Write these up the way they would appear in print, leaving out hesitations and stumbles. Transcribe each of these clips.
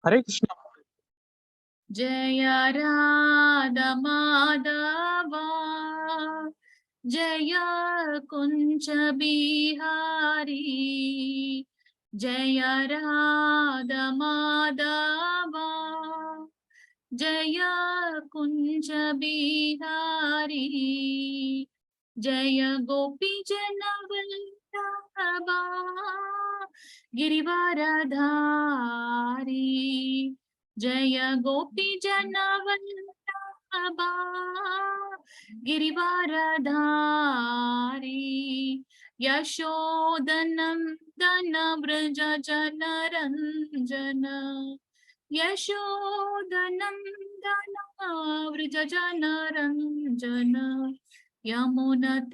हरे कृष्णा। जय राधा माधवा जय कुंज बिहारी जय राधा माधवा जय कुंज बिहारी जय गोपी जन वल्लभा गिरिवरधारी जय गोपी जन वल्लभा गिरिवरधारी यशोदनंदन व्रज जनरंजन यशोदनंदन व्रज जनरंजन यमुनतीरवनचारी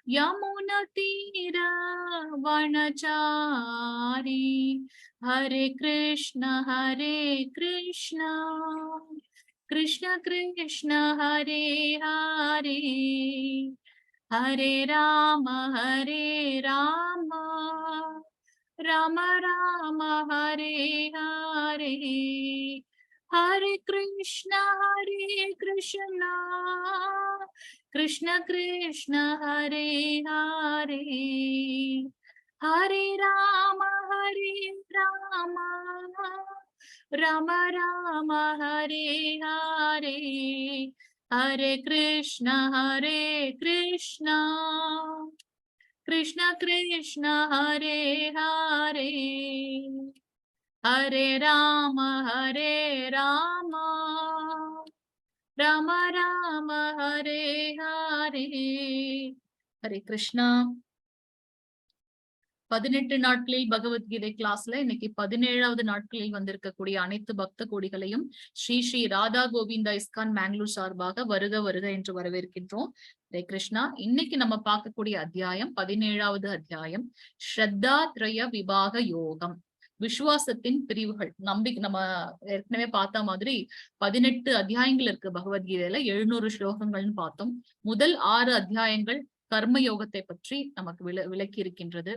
यमुनतीरवनचारी हरे कृष्ण कृष्ण कृष्ण हरे हरे हरे राम राम राम हरे हरे हरे कृष्ण कृष्ण कृष्ण हरे हरे हरे राम राम राम हरे हरे हरे कृष्ण कृष्ण कृष्ण हरे हरे हरे राम राम राम हरे हरे हरे कृष्णा 18 நாட்களில் பகவத்கீதை கிளாஸ்ல இன்னைக்கு 17வது நாட்களில் வந்திருக்கக்கூடிய அனைத்து பக்த கோடிகளையும் ஸ்ரீ ஸ்ரீ ராதா கோவிந்தா இஸ்கான் மேங்களூர் சார்பாக வருக வருக என்று வரவேற்கின்றோம். ஹரே கிருஷ்ணா. இன்னைக்கு நம்ம பார்க்கக்கூடிய அத்தியாயம் 17வது அத்தியாயம் ஸ்ரத்தா த்ரய விபாக யோகம், விசுவாசத்தின் பிரிவுகள். நம்ம ஏற்கனவே பார்த்த மாதிரி 18 அத்தியாயங்கள் இருக்கு பகவத்கீதையில, 700 ஸ்லோகங்கள்னு பார்த்தோம். முதல் 6 அத்தியாயங்கள் கர்ம யோகத்தை பற்றி நமக்கு விளக்கி இருக்கின்றது.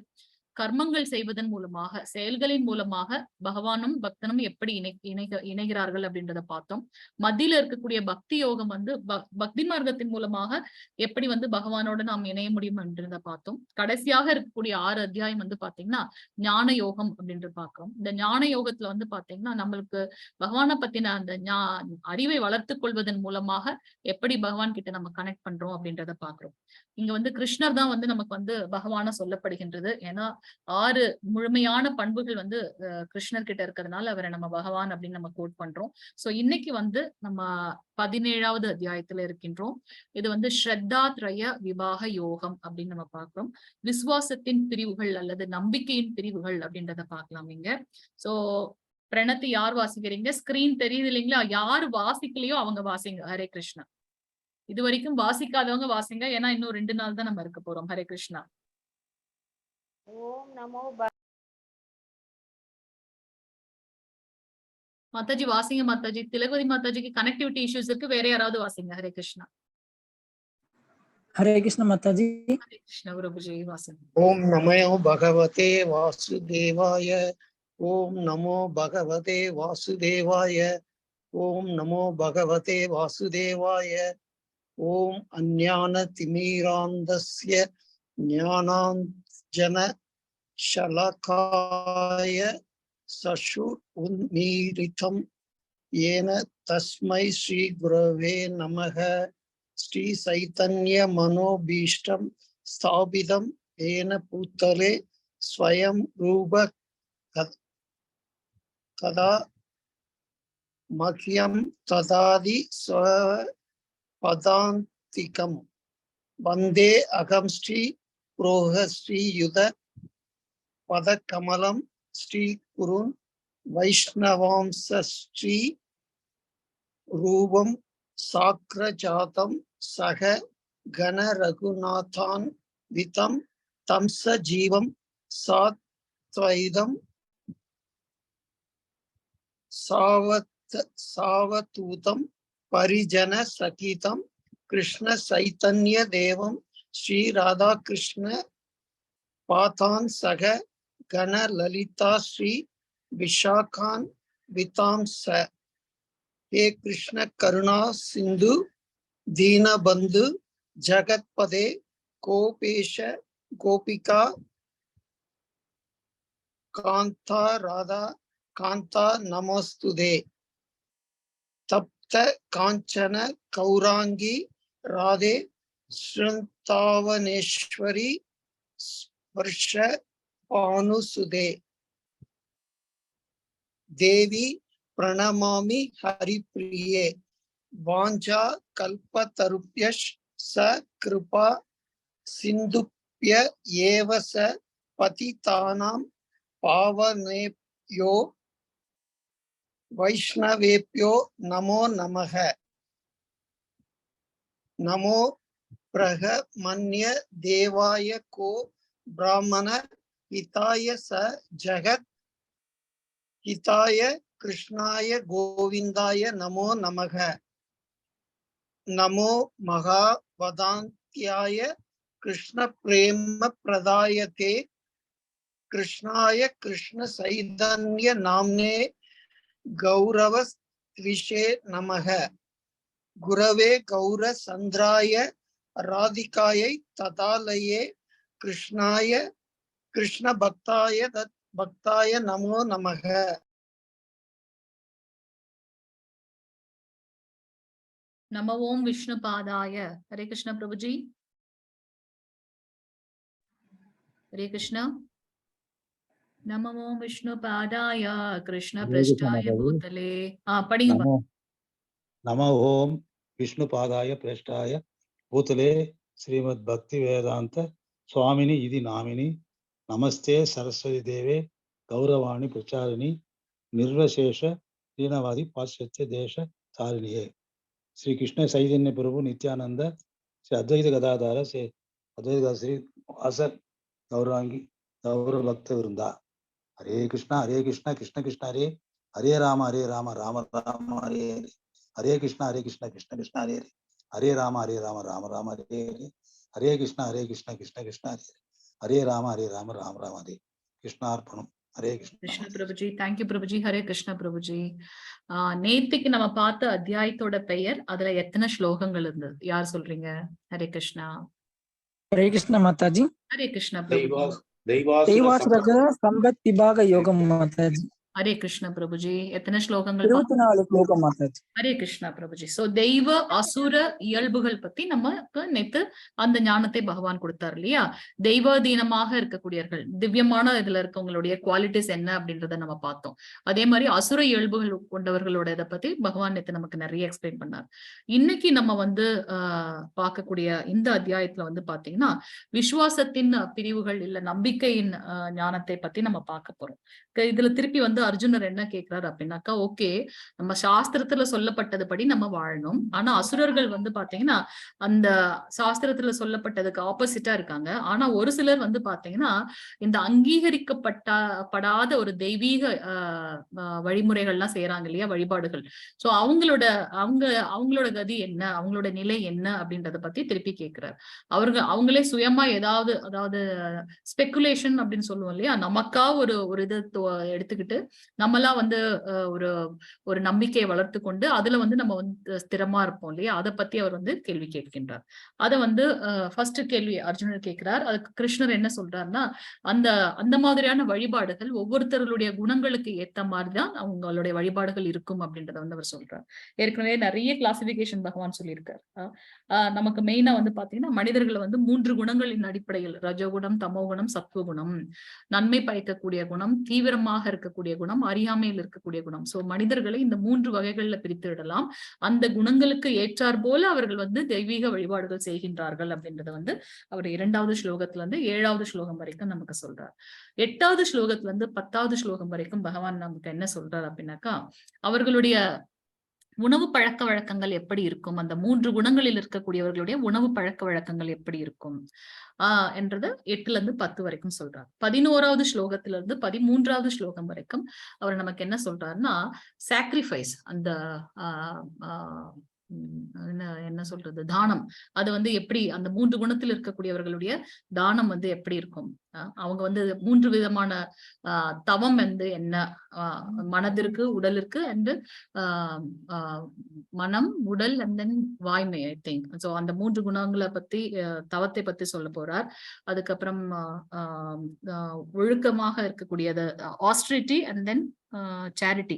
கர்மங்கள் செய்வதன் மூலமாக, செயல்களின் மூலமாக பகவானும் பக்தனும் எப்படி இணைகிறார்கள் அப்படின்றத பார்த்தோம். மத்தியில இருக்கக்கூடிய பக்தி யோகம் பக்தி மார்க்கத்தின் மூலமாக எப்படி பகவானோட நாம் இணைய முடியும் என்றத பார்த்தோம். கடைசியாக இருக்கக்கூடிய 6 அத்தியாயம் பாத்தீங்கன்னா ஞான யோகம் அப்படின்றது பார்க்கிறோம். இந்த ஞான யோகத்துல பாத்தீங்கன்னா நம்மளுக்கு பகவானை பத்தின அந்த அறிவை வளர்த்து கொள்வதன் மூலமாக எப்படி பகவான் கிட்ட நம்ம கனெக்ட் பண்றோம் அப்படின்றத பாக்குறோம். இங்க கிருஷ்ணர் தான் நமக்கு பகவான சொல்லப்படுகின்றது. ஏன்னா 6 முழுமையான பண்புகள் கிருஷ்ணர் கிட்ட இருக்கிறதுனால அவரை நம்ம பகவான் அப்படின்னு நம்ம கோட் பண்றோம். சோ இன்னைக்கு நம்ம 17வது அத்தியாயத்துல இருக்கின்றோம். இது ஸ்ரத்தா த்ரய விபாக யோகம் அப்படின்னு நம்ம பார்க்கிறோம். விசுவாசத்தின் பிரிவுகள் அல்லது நம்பிக்கையின் பிரிவுகள் அப்படின்றத பார்க்கலாம் இங்க. சோ பிரணத்தி யார் வாசிக்கிறீங்க? ஸ்கிரீன் தெரியுது இல்லைங்களா? யாரு வாசிக்கலையோ அவங்க வாசிங்க. ஹரே கிருஷ்ணா. இது வரைக்கும் வாசிக்காதவங்க வாசிங்க, ஏன்னா இன்னும் 2 நாள் தான் நம்ம இருக்க போறோம். ஹரே கிருஷ்ணா. ஓம் நமோ மாதாஜி வாசிங்க. மாதாஜி திலகவதி மாதாஜிக்கு கனெக்டிவிட்டி இஷ்யூஸ் இருக்கு, வேற யாராவது வாசிங்க. ஹரே கிருஷ்ணா. हरे कृष्ण माताजी. हरे कृष्ण प्रभुजी वासिंग. ओम नमो भगवते वासुदेवाय, ओम नमो भगवते वासुदेवाय, ओम नमो भगवते वासुदेवाय, ओम अज्ञानतिमिरान्धस्य ज्ञानाञ्जन शलाकाय चक्षुरुन्मीलितं येन तस्मै श्री गुरवे नमः. श्री चैतन्य मनोभीष्टं स्थापितं येन भूतले स्वयं रूप कदा मह्यं ददाति स्वपदान्तिकं वन्दे अहं श्री प्रोहश्रीयुत पदकमलं श्री गुरुन् वैष्णवांश श्री रूपं साग्रजातं सह गण रघुनाथान् वितं तं सजीवं सात्वैदं सावधूतं परिजन सहितं कृष्ण चैतन्य देवं श्री राधा कृष्ण पातान् सह கண லலிதா ஸ்ரீ விஷாகான் விதாம் ச. ஹே கிருஷ்ண கருணா சிந்து தீனபந்து ஜகத்பதே கோபேஷ கோபிகா காந்தா ராதா காந்தா நமஸ்துதே. தப்த காஞ்சன கௌராங்கி ராதே ஸ்ருந்தாவனேஸ்வரி ஸ்பர்ஷ பானுசுதே. தேவி பிரணமாமி ஹரிப்ரியே வாஞ்சா கல்பதருப்யஷ் ச கிருபா சிந்துப்ய ஏவ ச பதிதானாம் பாவனேப்யோ வைஷ்ணவேப்யோ நமோ நமக. நமோ பிரஹமன்ய தேவாய கோ பிராமண ஹிதாய ச ஜகத் ஹிதாய கிருஷ்ணாய கோவிந்தாய நமோ நமக. நமோ மகாவதாந்தியாய கிருஷ்ண பிரேம பிரதாயதே கிருஷ்ணாய கிருஷ்ண சைதன்ய நாம்னே கௌரவ த்விஷே நமக. குரவே கௌர சந்திராய ராதிகாயை ததாலயே கிருஷ்ணாய கிருஷ்ண பக்தாய நமோ நமக. நம ஓம் விஷ்ணு பாதாய. ஹரே கிருஷ்ண பிரபுஜி. ஹரே கிருஷ்ணா. நம ஓம் விஷ்ணு பாதாய கிருஷ்ண பிரஷ்டாய பூதலே. படிங்க. நம ஓம் விஷ்ணு பாதாய பிரஷ்டாய பூதலே ஸ்ரீமத் பக்தி வேதாந்த சுவாமினி இது நாமினி நமஸ்தே சரஸ்வதி தேவே கௌரவாணி பிரச்சாரிணி நிர்வசேஷ தீனவாதி பாశ్చాత్య தேச சாரிணியே. ஸ்ரீ கிருஷ்ண சைதன்ய பிரபு நித்யானந்த ஸ்ரீ அத்வைத கதாதார ஸ்ரீ அத்வைத ஸ்ரீ வாசர் கௌராங்கி கௌரவ பக்த விருந்தா. ஹரே கிருஷ்ணா கிருஷ்ண கிருஷ்ண ஹரே ஹரே ராம ராம ராம ஹரே ஹரே. ஹரே கிருஷ்ண கிருஷ்ண கிருஷ்ண ஹரே ஹரே ஹரே ராம ராம ராம ஹரே ஹரே. ஹரே கிருஷ்ண கிருஷ்ண கிருஷ்ண ஹரே ஹரே ராம ராம ராம ஹரே. கிருஷ்ணார்ப்பணம். ஹரே கிருஷ்ண பிரபுஜி. தேங்க்யூ பிரபுஜி. ஹரே கிருஷ்ண பிரபுஜி. நேத்திக்கு நம்ம பார்த்த அத்தியாயத்தோட பெயர், அதுல எத்தனை ஸ்லோகங்கள் இருந்தது? யார் சொல்றீங்க? ஹரே கிருஷ்ணா. ஹரே கிருஷ்ண மாதாஜி. ஹரே கிருஷ்ண பிரபுஜி. தெய்வாசுர சம்பத் விபாக யோகம் மாதாஜி. ஹரே கிருஷ்ண பிரபுஜி. எத்தனை ஸ்லோகங்கள்? 24 ஸ்லோகம் மாதாஜி. ஹரே கிருஷ்ணா பிரபுஜி. சோ தெய்வ அசுர இயல்புகள் பத்தி நமக்கு நேத்து அந்த ஞானத்தை பகவான் கொடுத்தார் இல்லையா? தெய்வாதீனமாக இருக்கக்கூடியவர்கள், திவ்யமான இதுல இருக்கவங்களுடைய குவாலிட்டிஸ் என்ன அப்படின்றத நம்ம பார்த்தோம். அதே மாதிரி அசுர இயல்புகள் கொண்டவர்களோட இதை பத்தி பகவான் நேத்து நமக்கு நிறைய எக்ஸ்பிளைன் பண்ணார். இன்னைக்கு நம்ம பார்க்கக்கூடிய இந்த அத்தியாயத்துல பாத்தீங்கன்னா விசுவாசத்தின் பிரிவுகள் இல்ல நம்பிக்கையின் ஞானத்தை பத்தி நம்ம பார்க்க போறோம். இதுல திருப்பி அர்ஜுனர் என்ன கேட்கிறாரு அப்படின்னாக்கா, ஓகே நம்ம சாஸ்திரத்துல சொல்லப்பட்டதுபடி நம்ம வாழணும், ஆனா அசுரர்கள் பாத்தீங்கன்னா அந்த சாஸ்திரத்துல ஆப்போசிட்டா இருக்காங்க. ஆனா ஒரு சிலர் பாத்தீங்கன்னா இந்த அங்கீகரிக்கப்படாத ஒரு தெய்வீக வழிமுறைகள்லாம் செய்யறாங்க இல்லையா, வழிபாடுகள். சோ அவங்களோட கதி என்ன, அவங்களோட நிலை என்ன அப்படின்றத பத்தி திருப்பி கேட்கிறார். அவங்களே சுயமா அதாவது ஸ்பெகுலேஷன் அப்படின்னு சொல்லுவோம் இல்லையா, நமக்கா ஒரு இதை எடுத்துக்கிட்டு நம்மளாம் ஒரு நம்பிக்கையை வளர்த்து கொண்டு அதுல நம்ம ஸ்திரமா இருப்போம் இல்லையா, அதை பத்தி அவர் கேள்வி கேட்கின்றார். அதை ஃபர்ஸ்ட் கேள்வி அர்ஜுனர் கேட்கிறார். அதுக்கு கிருஷ்ணர் என்ன சொல்றாருன்னா, அந்த மாதிரியான வழிபாடுகள் ஒவ்வொருத்தர்களுடைய குணங்களுக்கு ஏத்த மாதிரிதான் அவங்களுடைய வழிபாடுகள் இருக்கும் அப்படின்றத அவர் சொல்றார். ஏற்கனவே நிறைய கிளாசிபிகேஷன் பகவான் சொல்லியிருக்காரு. நமக்கு மெயினா பாத்தீங்கன்னா மனிதர்களை 3 குணங்களின் அடிப்படையில், ரஜோகுணம், தமோகுணம், சத்துவகுணம், நன்மை பயக்கக்கூடிய குணம், தீவிரமாக இருக்கக்கூடிய குணம், அறியாமையில் இருக்கக்கூடிய குணம். சோ மனிதர்களை இந்த 3 வகைகள்ல பிரித்து விடலாம். அந்த குணங்களுக்கு ஏற்றார் போல அவர்கள் தெய்வீக வழிபாடுகள் செய்கின்றார்கள் அப்படின்றத அவர் 2வது ஸ்லோகத்துல 7வது ஸ்லோகம் வரைக்கும் நமக்கு சொல்றார். 8வது ஸ்லோகத்துல 10வது ஸ்லோகம் வரைக்கும் பகவான் நமக்கு என்ன சொல்றார் அப்படின்னாக்கா, அவர்களுடைய உணவு பழக்க வழக்கங்கள் எப்படி இருக்கும், அந்த 3 குணங்களில் இருக்கக்கூடியவர்களுடைய உணவு பழக்க வழக்கங்கள் எப்படி இருக்கும் என்றது 8ல 10 வரைக்கும் சொல்றார். 11வது ஸ்லோகத்துல இருந்து 13வது ஸ்லோகம் வரைக்கும் அவர் நமக்கு என்ன சொல்றாருன்னா, சாக்ரிஃபைஸ், அந்த என்ன சொல்றது, தானம், அது எப்படி அந்த 3 குணத்தில் இருக்கக்கூடியவர்களுடைய தானம் எப்படி இருக்கும், அவங்க வந்து 3 விதமான தவம் வந்து என்ன, மனதிற்கு, உடலிற்கு அண்ட் மனம், உடல் அண்ட் தென் வாய்மை, ஐ திங்க். ஸோ அந்த 3 குணங்களை பத்தி, தவத்தை பத்தி சொல்ல போறார். அதுக்கப்புறம் ஒழுக்கமாக இருக்கக்கூடியது ஆஸ்ட்ரிட்டி அண்ட் தென் சேரிட்டி.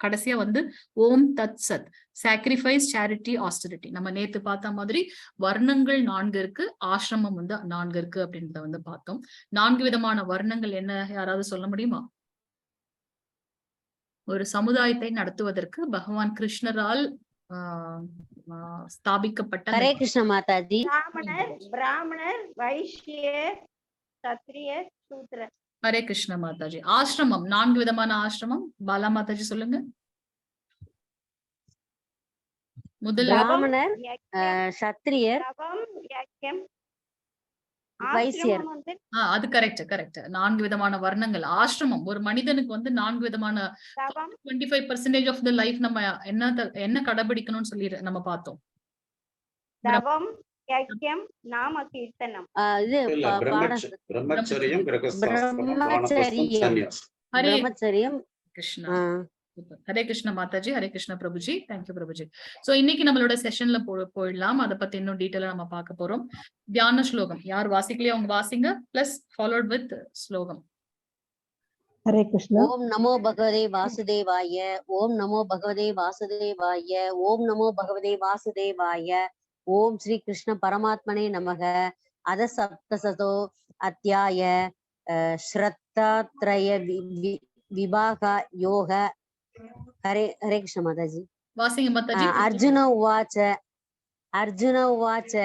கடைசியா வந்து ஓம் தத் சத், சாக்ரிஃபைஸ், சேரிட்டி, ஆஸ்டரிட்டி. நம்ம நேத்து பார்த்த மாதிரி வர்ணங்கள் 4 இருக்கு, ஆசிரமம் வந்து 4 இருக்கு அப்படின்றத வந்து பார்த்தோம். 4 விதமான வர்ணங்கள் என்ன, யாராவது சொல்ல முடியுமா? ஒரு சமுதாயத்தை நடத்துவதற்கு பகவான் கிருஷ்ணரால் ஸ்தாபிக்கப்பட்ட ஹரே கிருஷ்ண மாதாஜி. பிராமணர், வைஷ்யர், சத்ரியர், சூத்ரர். ஹரே கிருஷ்ண மாதாஜி. ஆசிரமம் 4 விதமான ஆசிரமம். பாலா மாதாஜி சொல்லுங்க. முதல் பிராமணர், சத்ரியர், வைசியர். அது கரெக்ட் கரெக்ட். 4 விதமான வர்ணங்கள். ஆசிரமம் ஒரு மனிதனுக்கு வந்து 4 விதமான 25% ஆஃப் த லைஃப் நம்ம என்ன கடைபிடிக்கணும்னு சொல்லி நம்ம பார்த்தோம். தவம், யஜ்ஞம், நாம கீர்த்தனம். இது பிரம்மச்சரியம், பிரம்மச்சரியம். கிருஷ்ணா. ஹரே கிருஷ்ண மாதாஜி. ஹரே கிருஷ்ண பிரபுஜி. தேங்க்யூ பிரபுஜி. சோ இன்னைக்கு நம்மளோட செஷன்ல போயிடலாம். அதை பத்தி இன்னும் டீட்டெயிலா நம்ம பார்க்க போறோம். தியான ஸ்லோகம் யார் வாசிக்கலையோ அவங்க வாசிங்க, பிளஸ் ஃபாலோட் வித் ஸ்லோகம். ஹரே கிருஷ்ணா. ஓம் நமோ பகவதே வாசுதேவாய, ஓம் நமோ பகவதே வாசுதேவாய, ஓம் நமோ பகவதே வாசுதேவாய, ஓம் ஸ்ரீ கிருஷ்ண பரமாத்மனே நமக. அத சப்தசதோ அத்தியாய ஸ்ரத்தாத்ரய விபாக யோக. ஹரே ஹரே கிருஷ்ண மாதாஜி. வாசிங்க மாதாஜி. அர்ஜுன உவாச்ச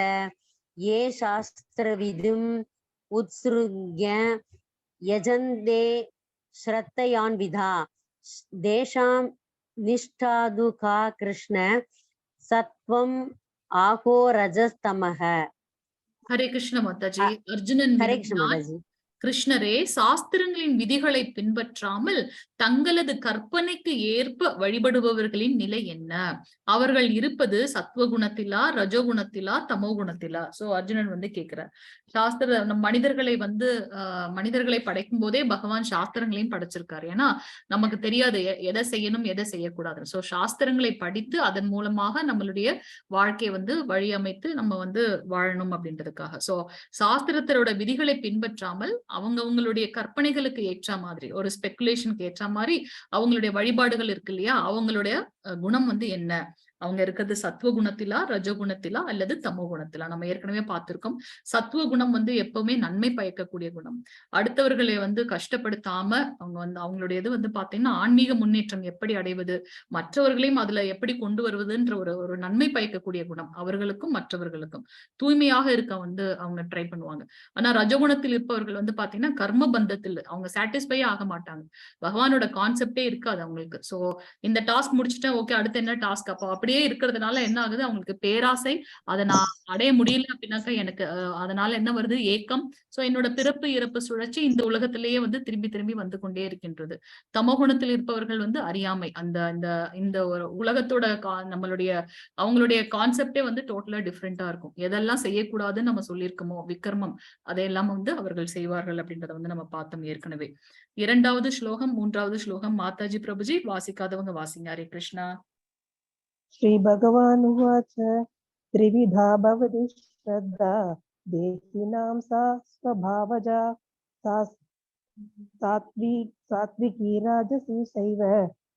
ஏ சாஸ்திரவிதும் உத்ஸ்ருக்ய யஜந்தே ஸ்ரத்தயான்விதா தேஷாம் நிஷ்டாது கா கிருஷ்ண சத்வம் ஆகோ ரஜஸ்தமஹ. ஹரே கிருஷ்ண மாதாஜி. அர்ஜுனன் ஹரே கிருஷ்ண மாதாஜி. கிருஷ்ணரே, சாஸ்திரங்களின் விதிகளை பின்பற்றாமல் தங்களது கற்பனைக்கு ஏற்ப வழிபடுபவர்களின் நிலை என்ன? அவர்கள் இருப்பது சத்வகுணத்திலா, ரஜோகுணத்திலா, தமோ குணத்திலா? சோ அர்ஜுனன் வந்து கேக்குறார். மனிதர்களை படைக்கும் போதே பகவான் சாஸ்திரங்களையும் படைச்சிருக்காரு. ஏன்னா நமக்கு தெரியாது எதை செய்யணும் எதை செய்யக்கூடாது. சோ சாஸ்திரங்களை படித்து அதன் மூலமாக நம்மளுடைய வாழ்க்கையை வந்து வழியமைத்து நம்ம வந்து வாழணும் அப்படின்றதுக்காக. சோ சாஸ்திரத்தோட விதிகளை பின்பற்றாமல் அவங்களுடைய கற்பனைகளுக்கு ஏற்ற மாதிரி, ஒரு ஸ்பெகுலேஷனுக்கு ஏற்ற மாதிரி அவங்களுடைய வழிபாடுகள் இருக்கு இல்லையா, அவங்களுடைய குணம் வந்து என்ன? அவங்க இருக்கிறது சத்துவ குணத்திலா, ரஜகுணத்திலா அல்லது தமோ குணத்திலா? நம்ம ஏற்கனவே பார்த்திருக்கோம். சத்துவ குணம் வந்து எப்பவுமே நன்மை பயக்கக்கூடிய குணம். அடுத்தவர்களை வந்து கஷ்டப்படுத்தாம அவங்க வந்து அவங்களுடையது வந்து பாத்தீங்கன்னா ஆன்மீக முன்னேற்றம் எப்படி அடைவது, மற்றவர்களையும் அதுல எப்படி கொண்டு வருவதுன்ற ஒரு நன்மை பயக்கக்கூடிய குணம் அவர்களுக்கும் மற்றவர்களுக்கும். தூய்மையாக இருக்க வந்து அவங்க ட்ரை பண்ணுவாங்க. ஆனா ரஜகுணத்தில் இருப்பவர்கள் வந்து பாத்தீங்கன்னா கர்ம பந்தத்தில் அவங்க சாட்டிஸ்ஃபை ஆக மாட்டாங்க. பகவானோட கான்செப்டே இருக்காது அவங்களுக்கு. சோ இந்த டாஸ்க் முடிச்சுட்டேன், ஓகே அடுத்து என்ன டாஸ்க்? அப்போ அப்படியே இருக்கிறதுனால என்ன ஆகுது, அவங்களுக்கு பேராசை, அதை நான் அடைய முடியல அப்படின்னாக்கா எனக்கு அதனால என்ன வருது, ஏக்கம். சோ என்னோட பிறப்பு இறப்பு சுழற்சி இந்த உலகத்திலேயே வந்து திரும்பி திரும்பி வந்து கொண்டே இருக்கின்றது. தமோகுணத்தில் இருப்பவர்கள் வந்து அறியாமை, இந்த ஒரு உலகத்தோட அவங்களுடைய கான்செப்டே வந்து டோட்டலா டிஃப்ரெண்டா இருக்கும். எதெல்லாம் செய்யக்கூடாதுன்னு நம்ம சொல்லியிருக்கோமோ விக்ரமம், அதையெல்லாம் வந்து அவர்கள் செய்வார்கள் அப்படின்றத வந்து நம்ம பார்த்தோம் ஏற்கனவே. 2வது ஸ்லோகம் 3வது ஸ்லோகம் மாதாஜி பிரபுஜி வாசிக்காதவங்க வாசிங்க. ஹரே கிருஷ்ணா. श्री भगवान उवाच त्रिविधा भवति श्रद्धा देहिनां सा स्वभावजा सात्विकी राजसी चैव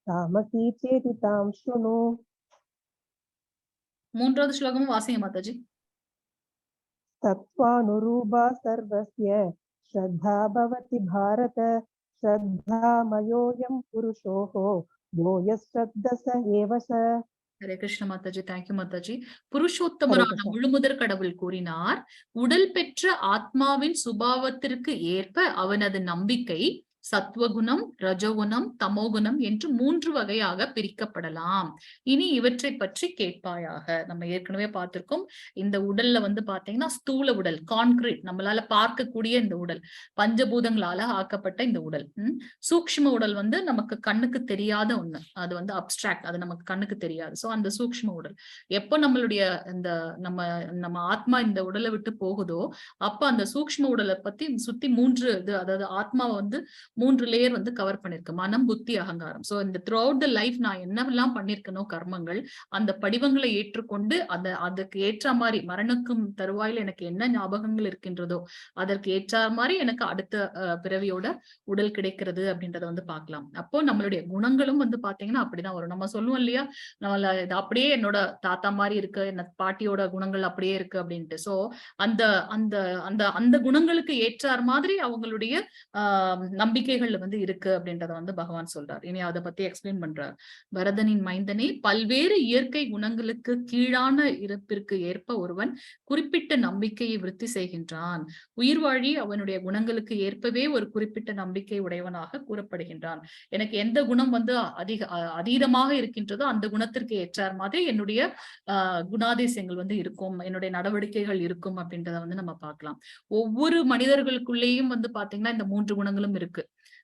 तामसी चेति तां शृणु. 3வது ஸ்லோகம் வாசிங்க மாதாஜி. तत्त्वानुरूपा सर्वस्य श्रद्धा भवति भारत श्रद्धामयोऽयं पुरुषोः यो यश्रद्धस एव स. ஹரே கிருஷ்ண மாதாஜி. தேங்க்யூ மாதாஜி. புருஷோத்தமரான முழுமுதற் கடவுள் கூறினார், உடல் பெற்ற ஆத்மாவின் சுபாவத்திற்கு ஏற்ப அவனது நம்பிக்கை சத்வகுணம், ரஜோகுணம், தமோகுணம் என்று 3 வகையாக பிரிக்கப்படலாம். இனி இவற்றை பற்றி கேட்பாயாக. நம்ம ஏற்கனவே பார்த்திருக்கோம். இந்த உடல்ல வந்து பாத்தீங்கன்னா ஸ்தூல உடல், கான்கிரீட், நம்மளால பார்க்கக்கூடிய இந்த உடல், பஞ்சபூதங்களால ஆக்கப்பட்ட இந்த உடல். சூக்ஷ்ம உடல் வந்து நமக்கு கண்ணுக்கு தெரியாத ஒண்ணு, அது வந்து அப்டிராக்ட், அது நமக்கு கண்ணுக்கு தெரியாது. சோ அந்த சூக்ஷ்ம உடல் எப்போ நம்மளுடைய இந்த நம்ம ஆத்மா இந்த உடலை விட்டு போகுதோ அப்ப அந்த சூக்ஷ்ம உடலை பத்தி சுத்தி 3 இது, அதாவது ஆத்மாவை வந்து 3 லேயர் வந்து கவர் பண்ணிருக்கு. மனம், புத்தி, அகங்காரம். சோ இந்த த்ரூ அவுட் த லைஃப் நான் என்னவெல்லாம் பண்ணிருக்கனோ கர்மங்கள், அந்த படிவங்களை ஏற்றுக்கொண்டு அதுக்கு ஏற்ற மாதிரி மரணக்கும் தருவாயில எனக்கு என்ன ஞாபகங்கள் இருக்கின்றதோ அதற்கு ஏற்ற மாதிரி எனக்கு அடுத்த பிறவியோட உடல் கிடைக்கிறது அப்படின்றத வந்து பார்க்கலாம். அப்போ நம்மளுடைய குணங்களும் வந்து பாத்தீங்கன்னா அப்படிதான் வரும். நம்ம சொல்லுவோம் இல்லையா, நம்மள இது அப்படியே என்னோட தாத்தா மாதிரி இருக்கு, என்ன பாட்டியோட குணங்கள் அப்படியே இருக்கு அப்படின்ட்டு. சோ அந்த அந்த அந்த அந்த குணங்களுக்கு ஏற்றார் மாதிரி அவங்களுடைய நம்பிக்கைகள் வந்து இருக்கு அப்படின்றத வந்து பகவான் சொல்றார். இனி அதை பத்தி எக்ஸ்பிளைன் பண்றார். பரதனின் மைந்தனே, பல்வேறு இயற்கை குணங்களுக்கு கீழான இருப்பிற்கு ஏற்ப ஒருவன் குறிப்பிட்ட நம்பிக்கையை விருத்தி செய்கின்றான். உயிர்வாழி அவனுடைய குணங்களுக்கு ஏற்பவே ஒரு குறிப்பிட்ட நம்பிக்கை உடையவனாக கூறப்படுகின்றான். எனக்கு எந்த குணம் வந்து அதீதமாக இருக்கின்றதோ அந்த குணத்திற்கு ஏற்றார் மாதிரி என்னுடைய குணாதிசயங்கள் வந்து இருக்கும், என்னுடைய நடவடிக்கைகள் இருக்கும் அப்படின்றத வந்து நம்ம பார்க்கலாம். ஒவ்வொரு மனிதர்களுக்குள்ளேயும் வந்து பாத்தீங்கன்னா இந்த 3 குணங்களும் இருக்கு.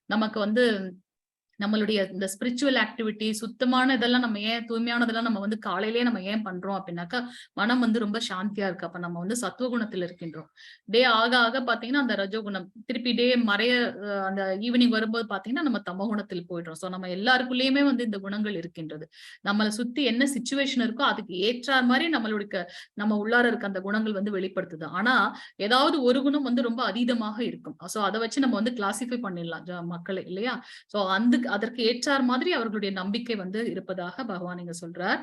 நமக்கு வந்து நம்மளுடைய இந்த ஸ்பிரிச்சுவல் ஆக்டிவிட்டி, சுத்தமான இதெல்லாம் நம்ம ஏன், தூய்மையானதெல்லாம் நம்ம வந்து காலையிலேயே நம்ம ஏன் பண்றோம் அப்படின்னாக்கா மனம் வந்து ரொம்ப சாந்தியா இருக்கு. அப்ப நம்ம வந்து சத்துவகுணத்தில் இருக்கின்றோம். டே ஆக ஆக பாத்தீங்கன்னா அந்த ரஜோகுணம் திருப்பி டே மறைய அந்த ஈவினிங் வரும்போது பாத்தீங்கன்னா நம்ம தமோகுணத்தில் போயிடுறோம். சோ நம்ம எல்லாருக்குள்ளேயுமே வந்து இந்த குணங்கள் இருக்கின்றது. நம்மளை சுத்தி என்ன சிச்சுவேஷன் இருக்கோ அதுக்கு ஏற்றார் மாதிரி நம்மளுடைய நம்ம உள்ளார இருக்க அந்த குணங்கள் வந்து வெளிப்படுத்துது. ஆனா ஏதாவது ஒரு குணம் வந்து ரொம்ப அதீதமாக இருக்கும். சோ அதை வச்சு நம்ம வந்து கிளாசிஃபை பண்ணிடலாம் மக்களை, இல்லையா? சோ அதற்கு ஏற்றார் மாதிரி அவர்களுடைய நம்பிக்கை வந்து இருப்பதாக பகவான் இங்க சொல்றார்.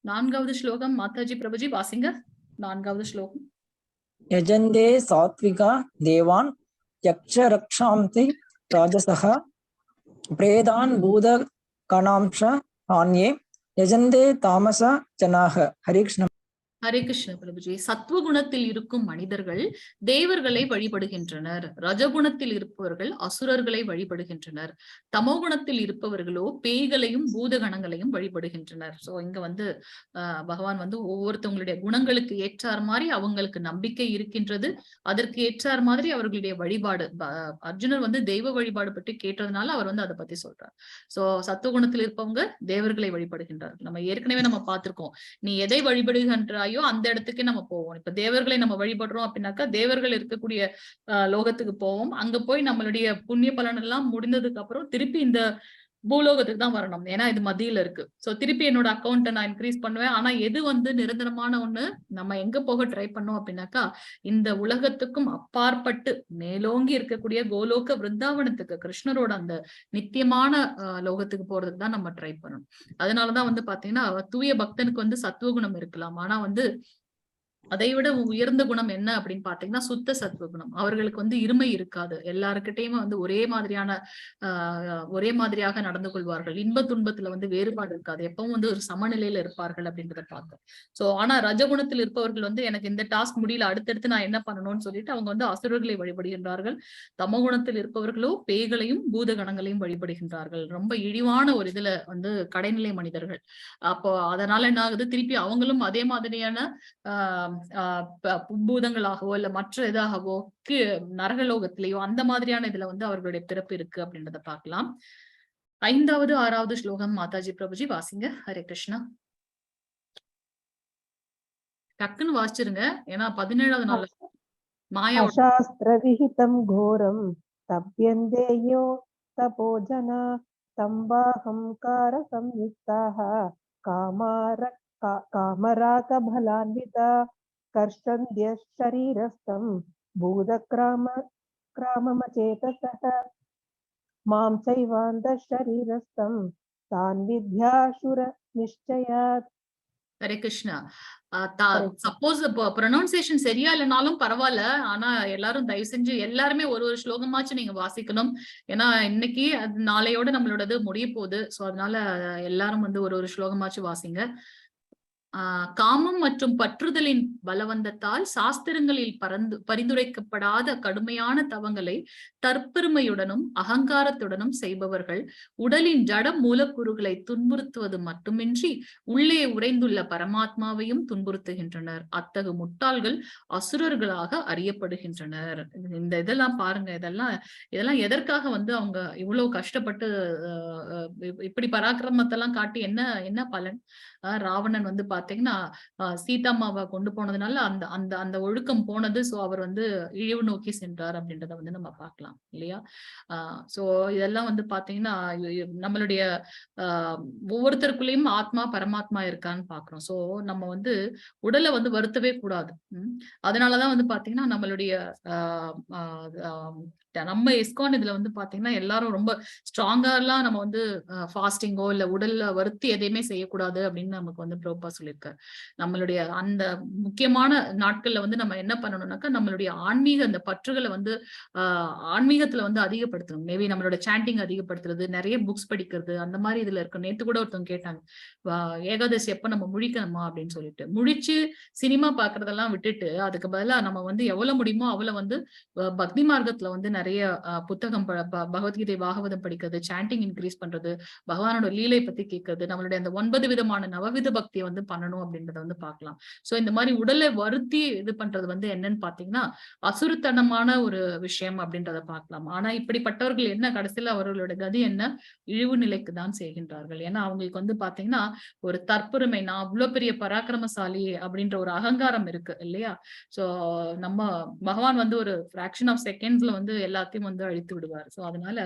நான்காவது ஸ்லோகம் மாதாஜி பிரபுஜி வாசிங்க. நான்காவது ஸ்லோகம். யஜந்தே சாத்விகா தேவான் யக்ஷரக்ஷாம்தி ராஜசஹ பிரேதான் பூத கணாம்ஷ ஆன்யே யஜந்தே தாமச ஜனாக. ஹரே கிருஷ்ண. ஹரே கிருஷ்ண பிரபுஜி. சத்துவகுணத்தில் இருக்கும் மனிதர்கள் தேவர்களை வழிபடுகின்றனர். ரஜகுணத்தில் இருப்பவர்கள் அசுரர்களை வழிபடுகின்றனர். தமோகுணத்தில் இருப்பவர்களோ பேய்களையும் பூதகணங்களையும் வழிபடுகின்றனர். சோ இங்க வந்து பகவான் வந்து ஒவ்வொருத்தவங்களுடைய குணங்களுக்கு ஏற்றார் மாதிரி அவங்களுக்கு நம்பிக்கை இருக்கின்றது, அதற்கு ஏற்றார் மாதிரி அவர்களுடைய வழிபாடு. அர்ஜுனர் வந்து தெய்வ வழிபாடு பற்றி கேட்டதுனால அவர் வந்து அதை பத்தி சொல்றார். சோ சத்துவகுணத்தில் இருப்பவங்க தேவர்களை வழிபடுகின்றார்கள். நம்ம ஏற்கனவே நம்ம பார்த்திருக்கோம், நீ எதை வழிபடுகின்றாய் அந்த இடத்துக்கு நம்ம போவோம். இப்ப தேவர்களை நம்ம வழிபடுறோம் அப்படின்னாக்கா தேவர்கள் இருக்கக்கூடிய லோகத்துக்கு போவோம். அங்க போய் நம்மளுடைய புண்ணிய பலன் எல்லாம் முடிந்ததுக்கு அப்புறம் திருப்பி இந்த பூலோகத்துக்கு தான் வரணும். ஏன்னா இது மத்தியில இருக்கு. சோ திருப்பி என்னோட அக்கௌண்ட்டை நான் இன்க்ரீஸ் பண்ணுவேன். ஆனா எது வந்து நிரந்தரமான ஒண்ணு, நம்ம எங்க போக ட்ரை பண்ணோம் அப்படின்னாக்கா இந்த உலகத்துக்கும் அப்பாற்பட்டு மேலோங்கி இருக்கக்கூடிய கோலோக விருந்தாவனத்துக்கு, கிருஷ்ணரோட அந்த நித்தியமான லோகத்துக்கு போறதுக்கு தான் நம்ம ட்ரை பண்ணணும். அதனாலதான் வந்து பாத்தீங்கன்னா தூய பக்தனுக்கு வந்து சத்துவகுணம் இருக்கலாம், ஆனா வந்து அதை விட உயர்ந்த குணம் என்ன அப்படின்னு பாத்தீங்கன்னா சுத்த சத்துவகுணம். அவர்களுக்கு வந்து இருமை இருக்காது. எல்லாருக்கிட்டையுமே வந்து ஒரே மாதிரியாக நடந்து கொள்வார்கள். இன்ப துன்பத்துல வந்து வேறுபாடு இருக்காது. எப்பவும் வந்து ஒரு சமநிலையில இருப்பார்கள் அப்படின்றத பார்த்தோம். சோ ஆனா ரஜகுணத்தில் இருப்பவர்கள் வந்து எனக்கு இந்த டாஸ்க் முடியல, அடுத்தடுத்து நான் என்ன பண்ணணும்னு சொல்லிட்டு அவங்க வந்து அசுரர்களை வழிபடுகின்றார்கள். தமகுணத்தில் இருப்பவர்களோ பேய்களையும் பூதகணங்களையும் வழிபடுகின்றார்கள். ரொம்ப இழிவான ஒரு இதுல வந்து கடைநிலை மனிதர்கள். அப்போ அதனால என்ன ஆகுது, திருப்பி அவங்களும் அதே மாதிரியான பூதங்களாகவோ இல்ல மற்ற இதாகவோ நரகலோகத்திலேயோ அந்த மாதிரியான இதுல வந்து அவர்களுடைய பிறப்பு இருக்கு அப்படின்றத பார்க்கலாம். 5வது 6வது ஸ்லோகம் மாதாஜி பிரபுஜி வாசிங்க. ஹரே கிருஷ்ணா. டக்குன்னு வாசிச்சிருங்க, ஏன்னா 17வது நாள் மாயா அசாஸ்திர விஹிதம் கோரம் தப்யந்தேயோ தபோஜனா தம்பாஹம்கார சம்யுக்தாஹ காமராக பலான்விதா கர்ஷந்த்ய ஷரீரஸ்தம் பூதக்ராமமசேதசஹ மாம் சைவாந்த ஷரீரஸ்தம் தான் வித்யாசுர நிச்சயாத். ஹரே கிருஷ்ணா. சப்போஸ் ப்ரொனவுன்சியேஷன் சரியா இல்லைனாலும் பரவாயில்ல, ஆனா எல்லாரும் தயவு செஞ்சு எல்லாருமே ஒரு ஸ்லோகமாச்சும் நீங்க வாசிக்கணும். ஏன்னா இன்னைக்கு நாளையோட நம்மளோடது முடிய போகுது. சோ அதனால எல்லாரும் வந்து ஒரு ஸ்லோகமாச்சும் வாசிங்க. காமம் மற்றும் பற்றுதலின் பலவந்தத்தால் சாஸ்திரங்களில் பரிந்துரைக்கப்படாத கடுமையான தவங்களை தற்பெருமையுடனும் அகங்காரத்துடனும் செய்பவர்கள் உடலின் ஜட மூலக்கூறுகளை துன்புறுத்துவது மட்டுமின்றி உள்ளே உறைந்துள்ள பரமாத்மாவையும் துன்புறுத்துகின்றனர். அத்தகு முட்டாள்கள் அசுரர்களாக அறியப்படுகின்றனர். இதெல்லாம் பாருங்க, இதெல்லாம் எதற்காக அவங்க இவ்வளவு கஷ்டப்பட்டு இப்படி பராக்கிரமத்தெல்லாம் காட்டி என்ன பலன்? ராவணன் பாத்தீங்கன்னா சீதாமாவை கொண்டு போனதுனால அந்த அந்த அந்த ஒழுக்கம் போனது. சோ அவர் இழிவு நோக்கி சென்றார் அப்படின்றத நம்ம பார்க்கலாம் இல்லையா? சோ இதெல்லாம் பாத்தீங்கன்னா நம்மளுடைய ஒவ்வொருத்தருக்குள்ளேயும் ஆத்மா பரமாத்மா இருக்கான்னு பாக்குறோம். சோ நம்ம உடலை வருத்தவே கூடாது. அதனாலதான் பாத்தீங்கன்னா நம்மளுடைய நம்ம இஸ்கான் இதுல பாத்தீங்கன்னா எல்லாரும் ரொம்ப ஸ்ட்ராங்கா எல்லாம் நம்ம ஃபாஸ்டிங்கோ இல்ல உடல்ல வருத்தி எதையுமே செய்யக்கூடாது அப்படின்னு நமக்கு பிரபுபா சொல்லியிருக்காரு. நம்மளுடைய அந்த முக்கியமான நாட்கள்ல நம்ம என்ன பண்ணணும்னாக்கா நம்மளுடைய ஆன்மீக அந்த பற்றுகளை ஆன்மீகத்துல அதிகப்படுத்தணும். மேபி நம்மளோட சாண்டிங் அதிகப்படுத்துறது, நிறைய புக்ஸ் படிக்கிறது, அந்த மாதிரி இதுல இருக்கு. நேத்து கூட ஒருத்தவங்க கேட்டாங்க, ஏகாதசி எப்ப நம்ம முழிக்கணுமா அப்படின்னு சொல்லிட்டு. முழிச்சு சினிமா பாக்குறதெல்லாம் விட்டுட்டு அதுக்கு பதிலா நம்ம எவ்வளவு முடியுமோ அவ்வளவு பக்தி மார்க்கத்துல நிறைய புத்தகம் பகவத்கீதை பாகவதம் படிக்கிறது, சாண்டிங் இன்க்ரீஸ் பண்றது, பகவானோட லீலை பத்தி கேட்கறது, நம்மளுடைய அந்த 9 விதமான நவவித பக்தியை பண்ணணும் அப்படின்றத பார்க்கலாம். சோ இந்த மாதிரி உடலை வருத்தி இது பண்றது என்னன்னு பாத்தீங்கன்னா அசுரத்தனமான ஒரு விஷயம் அப்படின்றத பார்க்கலாம். ஆனா இப்படிப்பட்டவர்கள் என்ன கடைசியில அவர்களோட கதி என்ன? இழிவு நிலைக்கு தான் செய்கின்றார்கள். ஏன்னா அவங்களுக்கு பாத்தீங்கன்னா ஒரு தற்பெருமை, நான் அவ்வளவு பெரிய பராக்கிரமசாலி அப்படின்ற ஒரு அகங்காரம் இருக்கு இல்லையா? சோ நம்ம பகவான் ஒரு ஃபிராக்ஷன் ஆஃப் செகண்ட்ஸ்ல எல்லாத்தையும் அழித்து விடுவார். சோ அதனால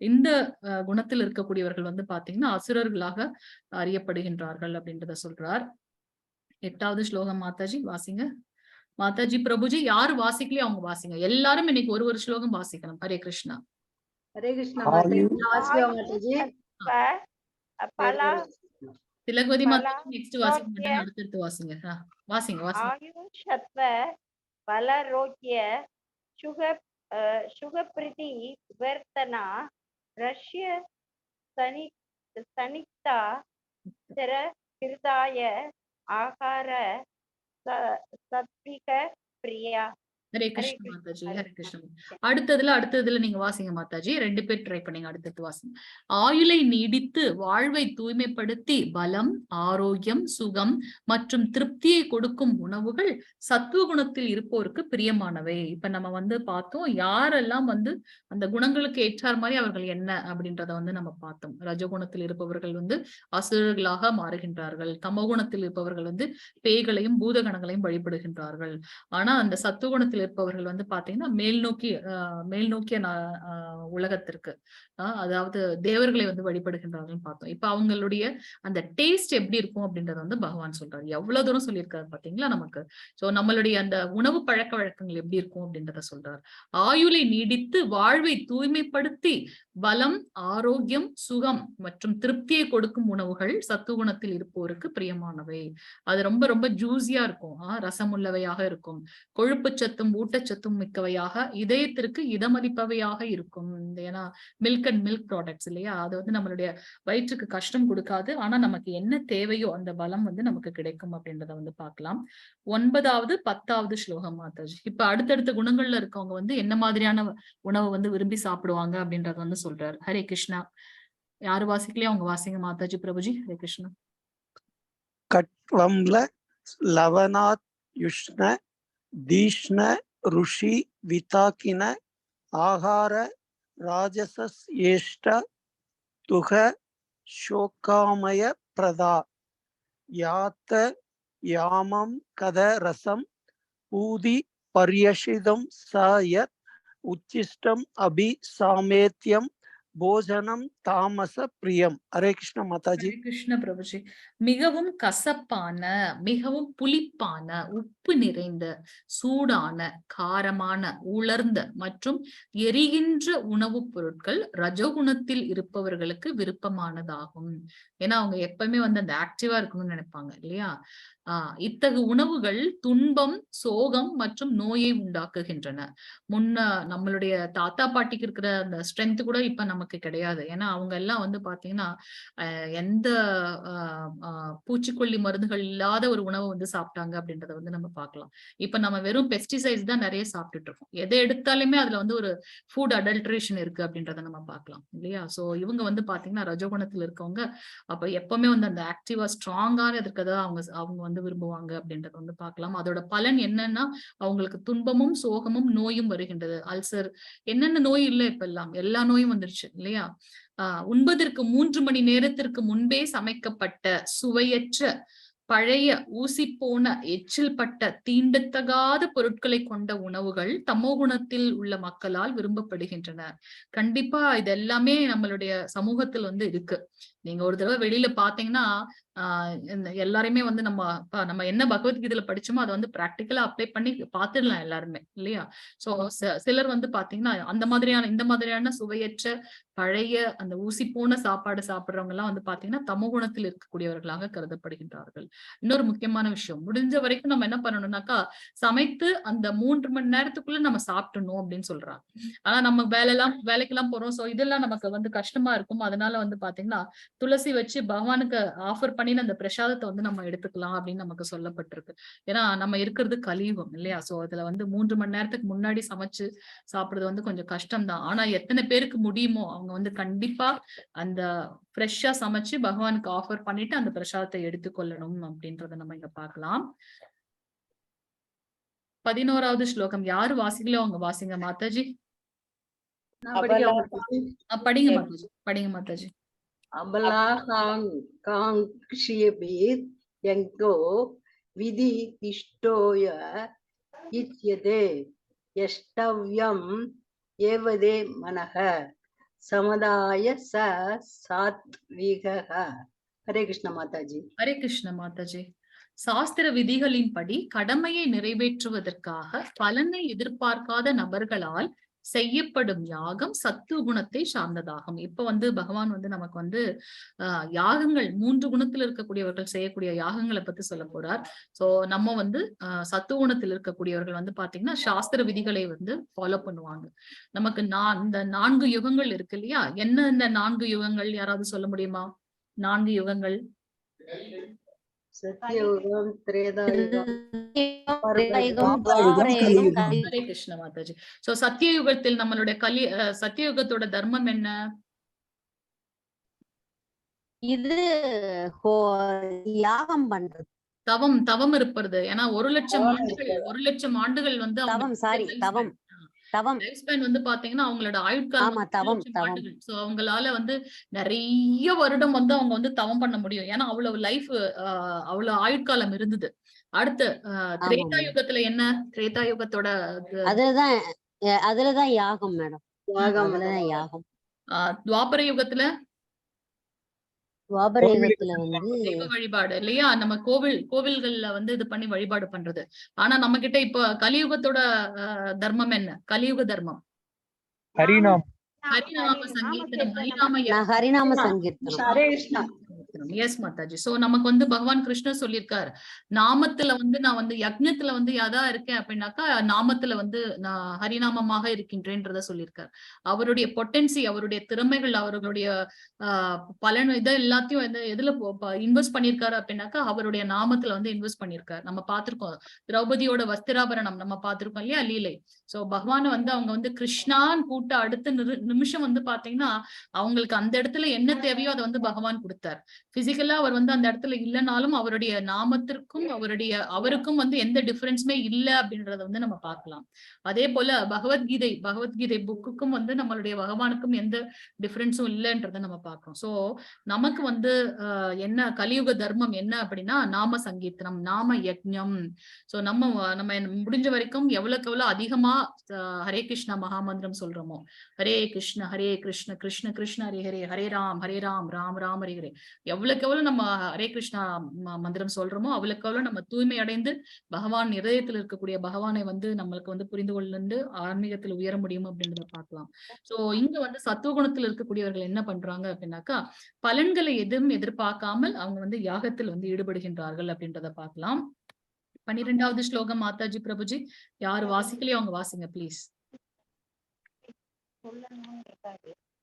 இந்த குணத்தில் இருக்கக்கூடியவர்கள் பாத்தீங்கன்னா அசுரர்களாக அறியப்படுகின்றார்கள் அப்படின்றத சொல்றார். 8வது ஸ்லோகம் மாதாஜி வாசிங்க. மாதாஜி பிரபுஜி யாரு வாசிக்கலையோ அவங்க வாசிங்க. எல்லாரும் இன்னைக்கு ஒரு ஸ்லோகம் வாசிக்கணும். ஹரே கிருஷ்ணா. ஹரே கிருஷ்ணா. திலகவதி மாதாஜி நெக்ஸ்ட் வாசிங்க. அடுத்து வாசிங்க. வாசிங்க வாசிங்க. ஆயுஷத்வ பலரோக்ய சுகப்ரிதி விவர்த்தனா ரஷ்ய சனிக்தா ஸ்திர ஹிருதாய ஆகார சத்விக பிரியா. ஹரே கிருஷ்ண மாதாஜி. ஹரே கிருஷ்ண. அடுத்ததுல நீங்க வாசிங்க மாதாஜி. 2 பேர் ட்ரை பண்ணீங்க. அடுத்தது வாசிங்க. ஆயுளை நீடித்து வாழ்வை தூய்மைப்படுத்தி பலம், ஆரோக்கியம், சுகம் மற்றும் திருப்தியை கொடுக்கும் உணவுகள் சத்துவகுணத்தில் இருப்போருக்கு பிரியமானவை. இப்ப நம்ம பார்த்தோம் யாரெல்லாம் அந்த குணங்களுக்கு ஏற்றார் மாதிரி அவர்கள் என்ன அப்படின்றத நம்ம பார்த்தோம். ரஜகுணத்தில் இருப்பவர்கள் அசுரர்களாக மாறுகின்றார்கள். தமோகுணத்தில் இருப்பவர்கள் பேய்களையும் பூதகணங்களையும் வழிபடுகின்றார்கள். ஆனா அந்த சத்துவகுணத்தில் இருப்பவர்கள் பாத்தீங்கன்னா மேல்நோக்கிய உலகத்திற்கு, அதாவது தேவர்களை வழிபடுகின்றார்கள் பார்த்தோம். இப்ப அவங்களுடைய அந்த டேஸ்ட் எப்படி இருக்கும் அப்படின்றத பகவான் சொல்றாரு. எவ்வளவு தூரம் சொல்லியிருக்காரு பாத்தீங்களா நமக்கு. சோ நம்மளுடைய அந்த உணவு பழக்க வழக்கங்கள் எப்படி இருக்கும் அப்படின்றத சொல்றாரு. ஆயுளை நீடித்து வாழ்வை தூய்மைப்படுத்தி பலம், ஆரோக்கியம், சுகம் மற்றும் திருப்தியை கொடுக்கும் உணவுகள் சத்துவகுணத்தில் இருப்போருக்கு பிரியமானவை. அது ரொம்ப ரொம்ப ஜூசியா இருக்கும், ரசமுள்ளவையாக இருக்கும், கொழுப்பு சத்தும் ஊட்டச்சத்தும் மிக்கவையாக, இதயத்திற்கு இதமளிப்பவையாக இருக்கும். ஏன்னா மில்க் அண்ட் மில்க் ப்ராடக்ட்ஸ் இல்லையா, அது நம்மளுடைய வயிற்றுக்கு கஷ்டம் கொடுக்காது. ஆனா நமக்கு என்ன தேவையோ அந்த பலம் நமக்கு கிடைக்கும் அப்படின்றத பார்க்கலாம். 9வது 10வது ஸ்லோகம் மாதாஜி. இப்ப அடுத்தடுத்த குணங்கள்ல இருக்கவங்க என்ன மாதிரியான உணவை விரும்பி சாப்பிடுவாங்க அப்படின்றத சொல்றாரு. ஹரே கிருஷ்ணா. யாரு வாசிக்கலையோ அவங்க வாசிங்க மாதாஜி பிரபுஜி. ஹரே கிருஷ்ணா. கட்வம்ல லவனாத் யுஷ்ண தீஷ்ண ருஷி விதாக்கின ஆகார ராஜசஸ் ஏஷ்ட துக சோகாமய பிரதா யாத்த யாமம் கத ரசம் பூதி பர்யஷிதம் சயத் உச்சிஷ்டம் அபி சாமேத்யம் போஜனம் தாமச பிரியம். ஹரே கிருஷ்ண மாதாஜி. கிருஷ்ண பிரபுஜி. மிகவும் கசப்பான, மிகவும் புளிப்பான, உப்பு நிறைந்த, சூடான, காரமான, உலர்ந்த மற்றும் எரிகின்ற உணவுப் பொருட்கள் ரஜகுணத்தில் இருப்பவர்களுக்கு விருப்பமானதாகும். ஏன்னா அவங்க எப்பவுமே அந்த ஆக்டிவா இருக்கணும்னு நினைப்பாங்க இல்லையா? இத்தகு உணவுகள் துன்பம், சோகம் மற்றும் நோயை உண்டாக்குகின்றன. நம்மளுடைய தாத்தா பாட்டிக்கு இருக்கிற அந்த ஸ்ட்ரென்த் கூட இப்ப நமக்கு கிடையாது. ஏன்னா அவங்க எல்லாம் வந்து பாத்தீங்கன்னா எந்த பூச்சிக்கொல்லி மருந்துகள் இல்லாத ஒரு உணவை வந்து சாப்பிட்டாங்க அப்படின்றத வந்து நம்ம பார்க்கலாம். இப்ப நம்ம வெறும் பெஸ்டிசைட்ஸ் தான் நிறைய சாப்பிட்டுட்டு இருக்கோம். எதை எடுத்தாலுமே அதுல வந்து ஒரு ஃபுட் அடல்ட்ரேஷன் இருக்கு அப்படின்றத நம்ம பார்க்கலாம் இல்லையா? சோ இவங்க வந்து பாத்தீங்கன்னா ரஜோகுணத்துல இருக்கவங்க அப்ப எப்பவுமே வந்து அந்த ஆக்டிவா ஸ்ட்ராங்கான இருக்கதா அவங்க வந்து விரும்புவாங்க அப்படின்றத வந்து பார்க்கலாம். அதோட பலன் என்னன்னா அவங்களுக்கு துன்பமும் சோகமும் நோயும் வருகின்றது. அல்சர் என்னென்ன நோய் இல்லை இப்ப எல்லாம் எல்லா நோயும் வந்துருச்சு இல்லையா? உண்பதற்கு 3 மணி நேரத்திற்கு முன்பே சமைக்கப்பட்ட சுவையற்ற பழைய ஊசி போன எச்சில் பட்ட தீண்டத்தகாத பொருட்களை கொண்ட உணவுகள் தமோ குணத்தில் உள்ள மக்களால் விரும்பப்படுகின்றன. கண்டிப்பா இது எல்லாமே நம்மளுடைய சமூகத்தில் வந்து இருக்கு. நீங்க ஒரு தடவை வெளியில பாத்தீங்கன்னா எல்லாருமே வந்து நம்ம என்ன பகவத்கீதையில படிச்சோமோ அதை வந்து பிராக்டிக்கலா அப்ளை பண்ணி பாத்துடலாம் எல்லாருமே இல்லையா? சோ சிலர் வந்து பாத்தீங்கன்னா இந்த மாதிரியான சுவையற்ற பழைய அந்த ஊசி போன சாப்பாடு சாப்பிடுறவங்க எல்லாம் வந்து பாத்தீங்கன்னா தமோ குணத்தில் இருக்கக்கூடியவர்களாக கருதப்படுகின்றார்கள். இன்னொரு முக்கியமான விஷயம், முடிஞ்ச வரைக்கும் நம்ம என்ன பண்ணணும்னாக்கா சமைத்து அந்த 3 மணி நேரத்துக்குள்ள நம்ம சாப்பிடணும் அப்படின்னு சொல்றாங்க. ஆனா நம்ம வேலைக்கெல்லாம் போறோம். சோ இதெல்லாம் நமக்கு வந்து கஷ்டமா இருக்கும். அதனால வந்து பாத்தீங்கன்னா துளசி வச்சு பகவானுக்கு ஆஃபர் பண்ணி அந்த பிரசாதத்தை வந்து நம்ம எடுத்துக்கலாம் அப்படின்னு நமக்கு சொல்லப்பட்டிருக்கு. ஏன்னா நம்ம இருக்கிறது கலியுகம் இல்லையா? சோ அதுல வந்து 3 மணி நேரத்துக்கு முன்னாடி சமைச்சு சாப்பிடுறது வந்து கொஞ்சம் கஷ்டம் தான். ஆனா எத்தனை பேருக்கு முடியுமோ அவங்க வந்து கண்டிப்பா அந்த ஃப்ரெஷ்ஷா சமைச்சு பகவானுக்கு ஆஃபர் பண்ணிட்டு அந்த பிரசாதத்தை எடுத்துக்கொள்ளணும் அப்படின்றத நம்ம இங்க பார்க்கலாம். 11வது ஸ்லோகம் யாரு வாசிக்கலையோ அவங்க வாசிங்க மாதாஜி. படிங்க மாதாஜி. அபலாகாங்காங்க்ஷ்யபீத் யங்கோ விதி திஷ்டோய இச்யதே யஷ்டவ்யம் ஏவதே மனஹ சமுதாய சாத்விகஹ. ஹரே கிருஷ்ண மாதாஜி. ஹரே கிருஷ்ண மாதாஜி. சாஸ்திர விதிகளின்படி கடமையை நிறைவேற்றுவதற்காக பலனை எதிர்பார்க்காத நபர்களால் செய்யப்படும் யாகம் சத்துவ குணத்தை சார்ந்ததாகும். இப்ப வந்து பகவான் வந்து நமக்கு வந்து யாகங்கள் 3 குணத்தில் இருக்கக்கூடியவர்கள் செய்யக்கூடிய யாகங்களை பத்தி சொல்ல போறார். சோ நம்ம வந்து சத்துவ குணத்தில் இருக்கக்கூடியவர்கள் வந்து பாத்தீங்கன்னா சாஸ்திர விதிகளை வந்து ஃபாலோ பண்ணுவாங்க. நமக்கு இந்த 4 யுகங்கள் இருக்கு இல்லையா? என்ன இந்த 4 யுகங்கள் யாராவது சொல்ல முடியுமா? 4 யுகங்கள் சத்யயுகம், திரேதாயுகம், ஹரே கிருஷ்ண மாதாஜி. சோ சத்தியயுகத்தில் நம்மளுடைய சத்தியயுகத்தோட தர்மம் என்ன? இது யாகம் பண்றது, தவம் இருப்பது. ஏன்னா 1,00,000 ஆண்டுகள் வந்து லைஃப் ஸ்பேன் வந்து பாத்தீங்கன்னா அவங்களோட ஆயுட்காலம். சோ அவங்களால வந்து நிறைய வருடம் வந்து அவங்க வந்து தவம் பண்ண முடியும். ஏன்னா அவ்வளவு ஆயுட்காலம் இருந்தது. அடுத்து திரேதா யுகத்துல என்ன? திரேதா யுகத்தோட அதுலதான் யாகம் மேடம். யாகம். துவாபர யுகத்துல வந்து தெய்வ வழிபாடு இல்லையா? நம்ம கோவில்கள்ல வந்து இது பண்ணி வழிபாடு பண்றது. ஆனா நம்ம கிட்ட இப்ப கலியுகத்தோட தர்மம் என்ன? கலியுக தர்மம் ஹரிநாம சங்கீர்த்தனம். எஸ் மாதாஜி. சோ நமக்கு வந்து பகவான் கிருஷ்ணர் சொல்லியிருக்காரு, நாமத்துல வந்து நான் வந்து யக்ஞத்துல வந்து எதா இருக்கேன் அப்படின்னாக்கா நாமத்துல வந்து நான் ஹரிநாமமாக இருக்கின்றேன்றத சொல்லியிருக்காரு. அவருடைய பொட்டன்சி, அவருடைய திறமைகள், அவர்களுடைய பலன் இதை எல்லாத்தையும் வந்து எதுல இன்வெஸ்ட் பண்ணிருக்காரு அப்படின்னாக்கா அவருடைய நாமத்துல வந்து இன்வெஸ்ட் பண்ணிருக்காரு. நம்ம பார்த்திருக்கோம் திரௌபதியோட வஸ்திராபரணம் நம்ம பார்த்திருக்கோம் இல்லையா? லீலை. சோ பகவான் வந்து அவங்க வந்து கிருஷ்ணான்னு கூட்ட அடுத்த நிமிஷம் வந்து பாத்தீங்கன்னா அவங்களுக்கு அந்த இடத்துல என்ன தேவையோ அதை வந்து பகவான் கொடுத்தார். பிசிக்கலா அவர் வந்து அந்த இடத்துல இல்லைனாலும் அவருடைய நாமத்திற்கும் அவருக்கும் வந்து எந்த டிஃபரன்ஸுமே இல்லை அப்படின்றத வந்து நம்ம பார்க்கலாம். அதே போல பகவத்கீதை புக்குக்கும் வந்து நம்மளுடைய பகவானுக்கும் எந்த டிஃபரன்ஸும் இல்லைன்றத நம்ம பார்க்கிறோம். சோ நமக்கு வந்து என்ன கலியுக தர்மம் என்ன அப்படின்னா நாம சங்கீர்த்தனம், நாம யக்ஞம். சோ நம்ம முடிஞ்ச வரைக்கும் எவ்வளவுக்கு எவ்வளவு அதிகமா ஹரே கிருஷ்ணா மகாமந்திரம் சொல்றோமோ, ஹரே கிருஷ்ண கிருஷ்ண கிருஷ்ண ஹரே ஹரே, ஹரே ராம் ராம் ராம் ஹரே ஹரே, எவ்வளவுக்கு எவ்வளவு நம்ம ஹரே கிருஷ்ணா மந்திரம் சொல்றோமோ அவ்வளவுக்கு எவ்வளவு நம்ம தூய்மை அடைந்து பகவான் இதயத்தில் இருக்கக்கூடிய பகவானை வந்து நம்மளுக்கு வந்து புரிந்து கொண்டு ஆன்மீகத்தில் உயர முடியும் அப்படின்றத பார்க்கலாம். சோ இங்க வந்து சத்துவகுணத்தில் இருக்கக்கூடியவர்கள் என்ன பண்றாங்க அப்படின்னாக்கா பலன்களை எதுவும் எதிர்பார்க்காமல் அவங்க வந்து யாகத்தில் வந்து ஈடுபடுகின்றார்கள் அப்படின்றத பார்க்கலாம். 12வது ஸ்லோகம் மாதாஜி பிரபுஜி, யாரு வாசிக்கலையோ அவங்க வாசிங்க பிளீஸ்.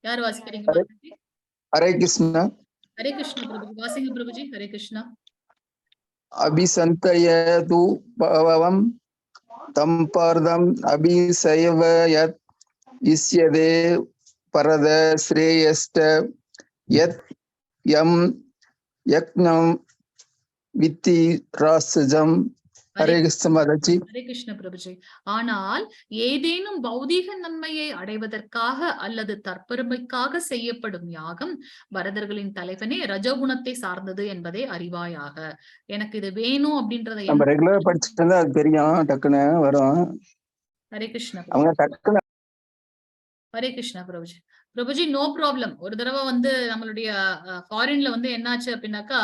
யாரு வாசிக்கிறீங்க? हरे कृष्ण हरे कृष्ण प्रभु, वासिंग प्रभुजी। हरे कृष्णा। अभिसन्तयतु पवम् तं पर्दम् अभिसैवयत् इष्यते परद श्रेयश्च यत् यं यज्ञं वित्ति रासजम् हरे कृष्ण माताजी। हरे कृष्ण प्रभुஜி. ஆனால் ஏதேனும் பௌதீக நன்மையை அடைவதற்காக அல்லது தற்பெருமைக்காக செய்யப்படும் யாகம் பரதர்களின் தலைவனே ரஜோகுணத்தை சார்ந்தது என்பதை அறிவாயாக. எனக்கு இது வேணும் அப்படின்றத நம்ம ரெகுலரா படிச்சுட்டு அது தெரியும், டக்குன்னு வரும். ஹரே கிருஷ்ணா அவங்க டக்குன்னு. ஹரே கிருஷ்ணா பிரபுஜி. Prabhuji no problem. ஒரு தடவை வந்து நம்மளுடைய ஃபாரின்ல வந்து என்னாச்சு அப்படின்னாக்கா,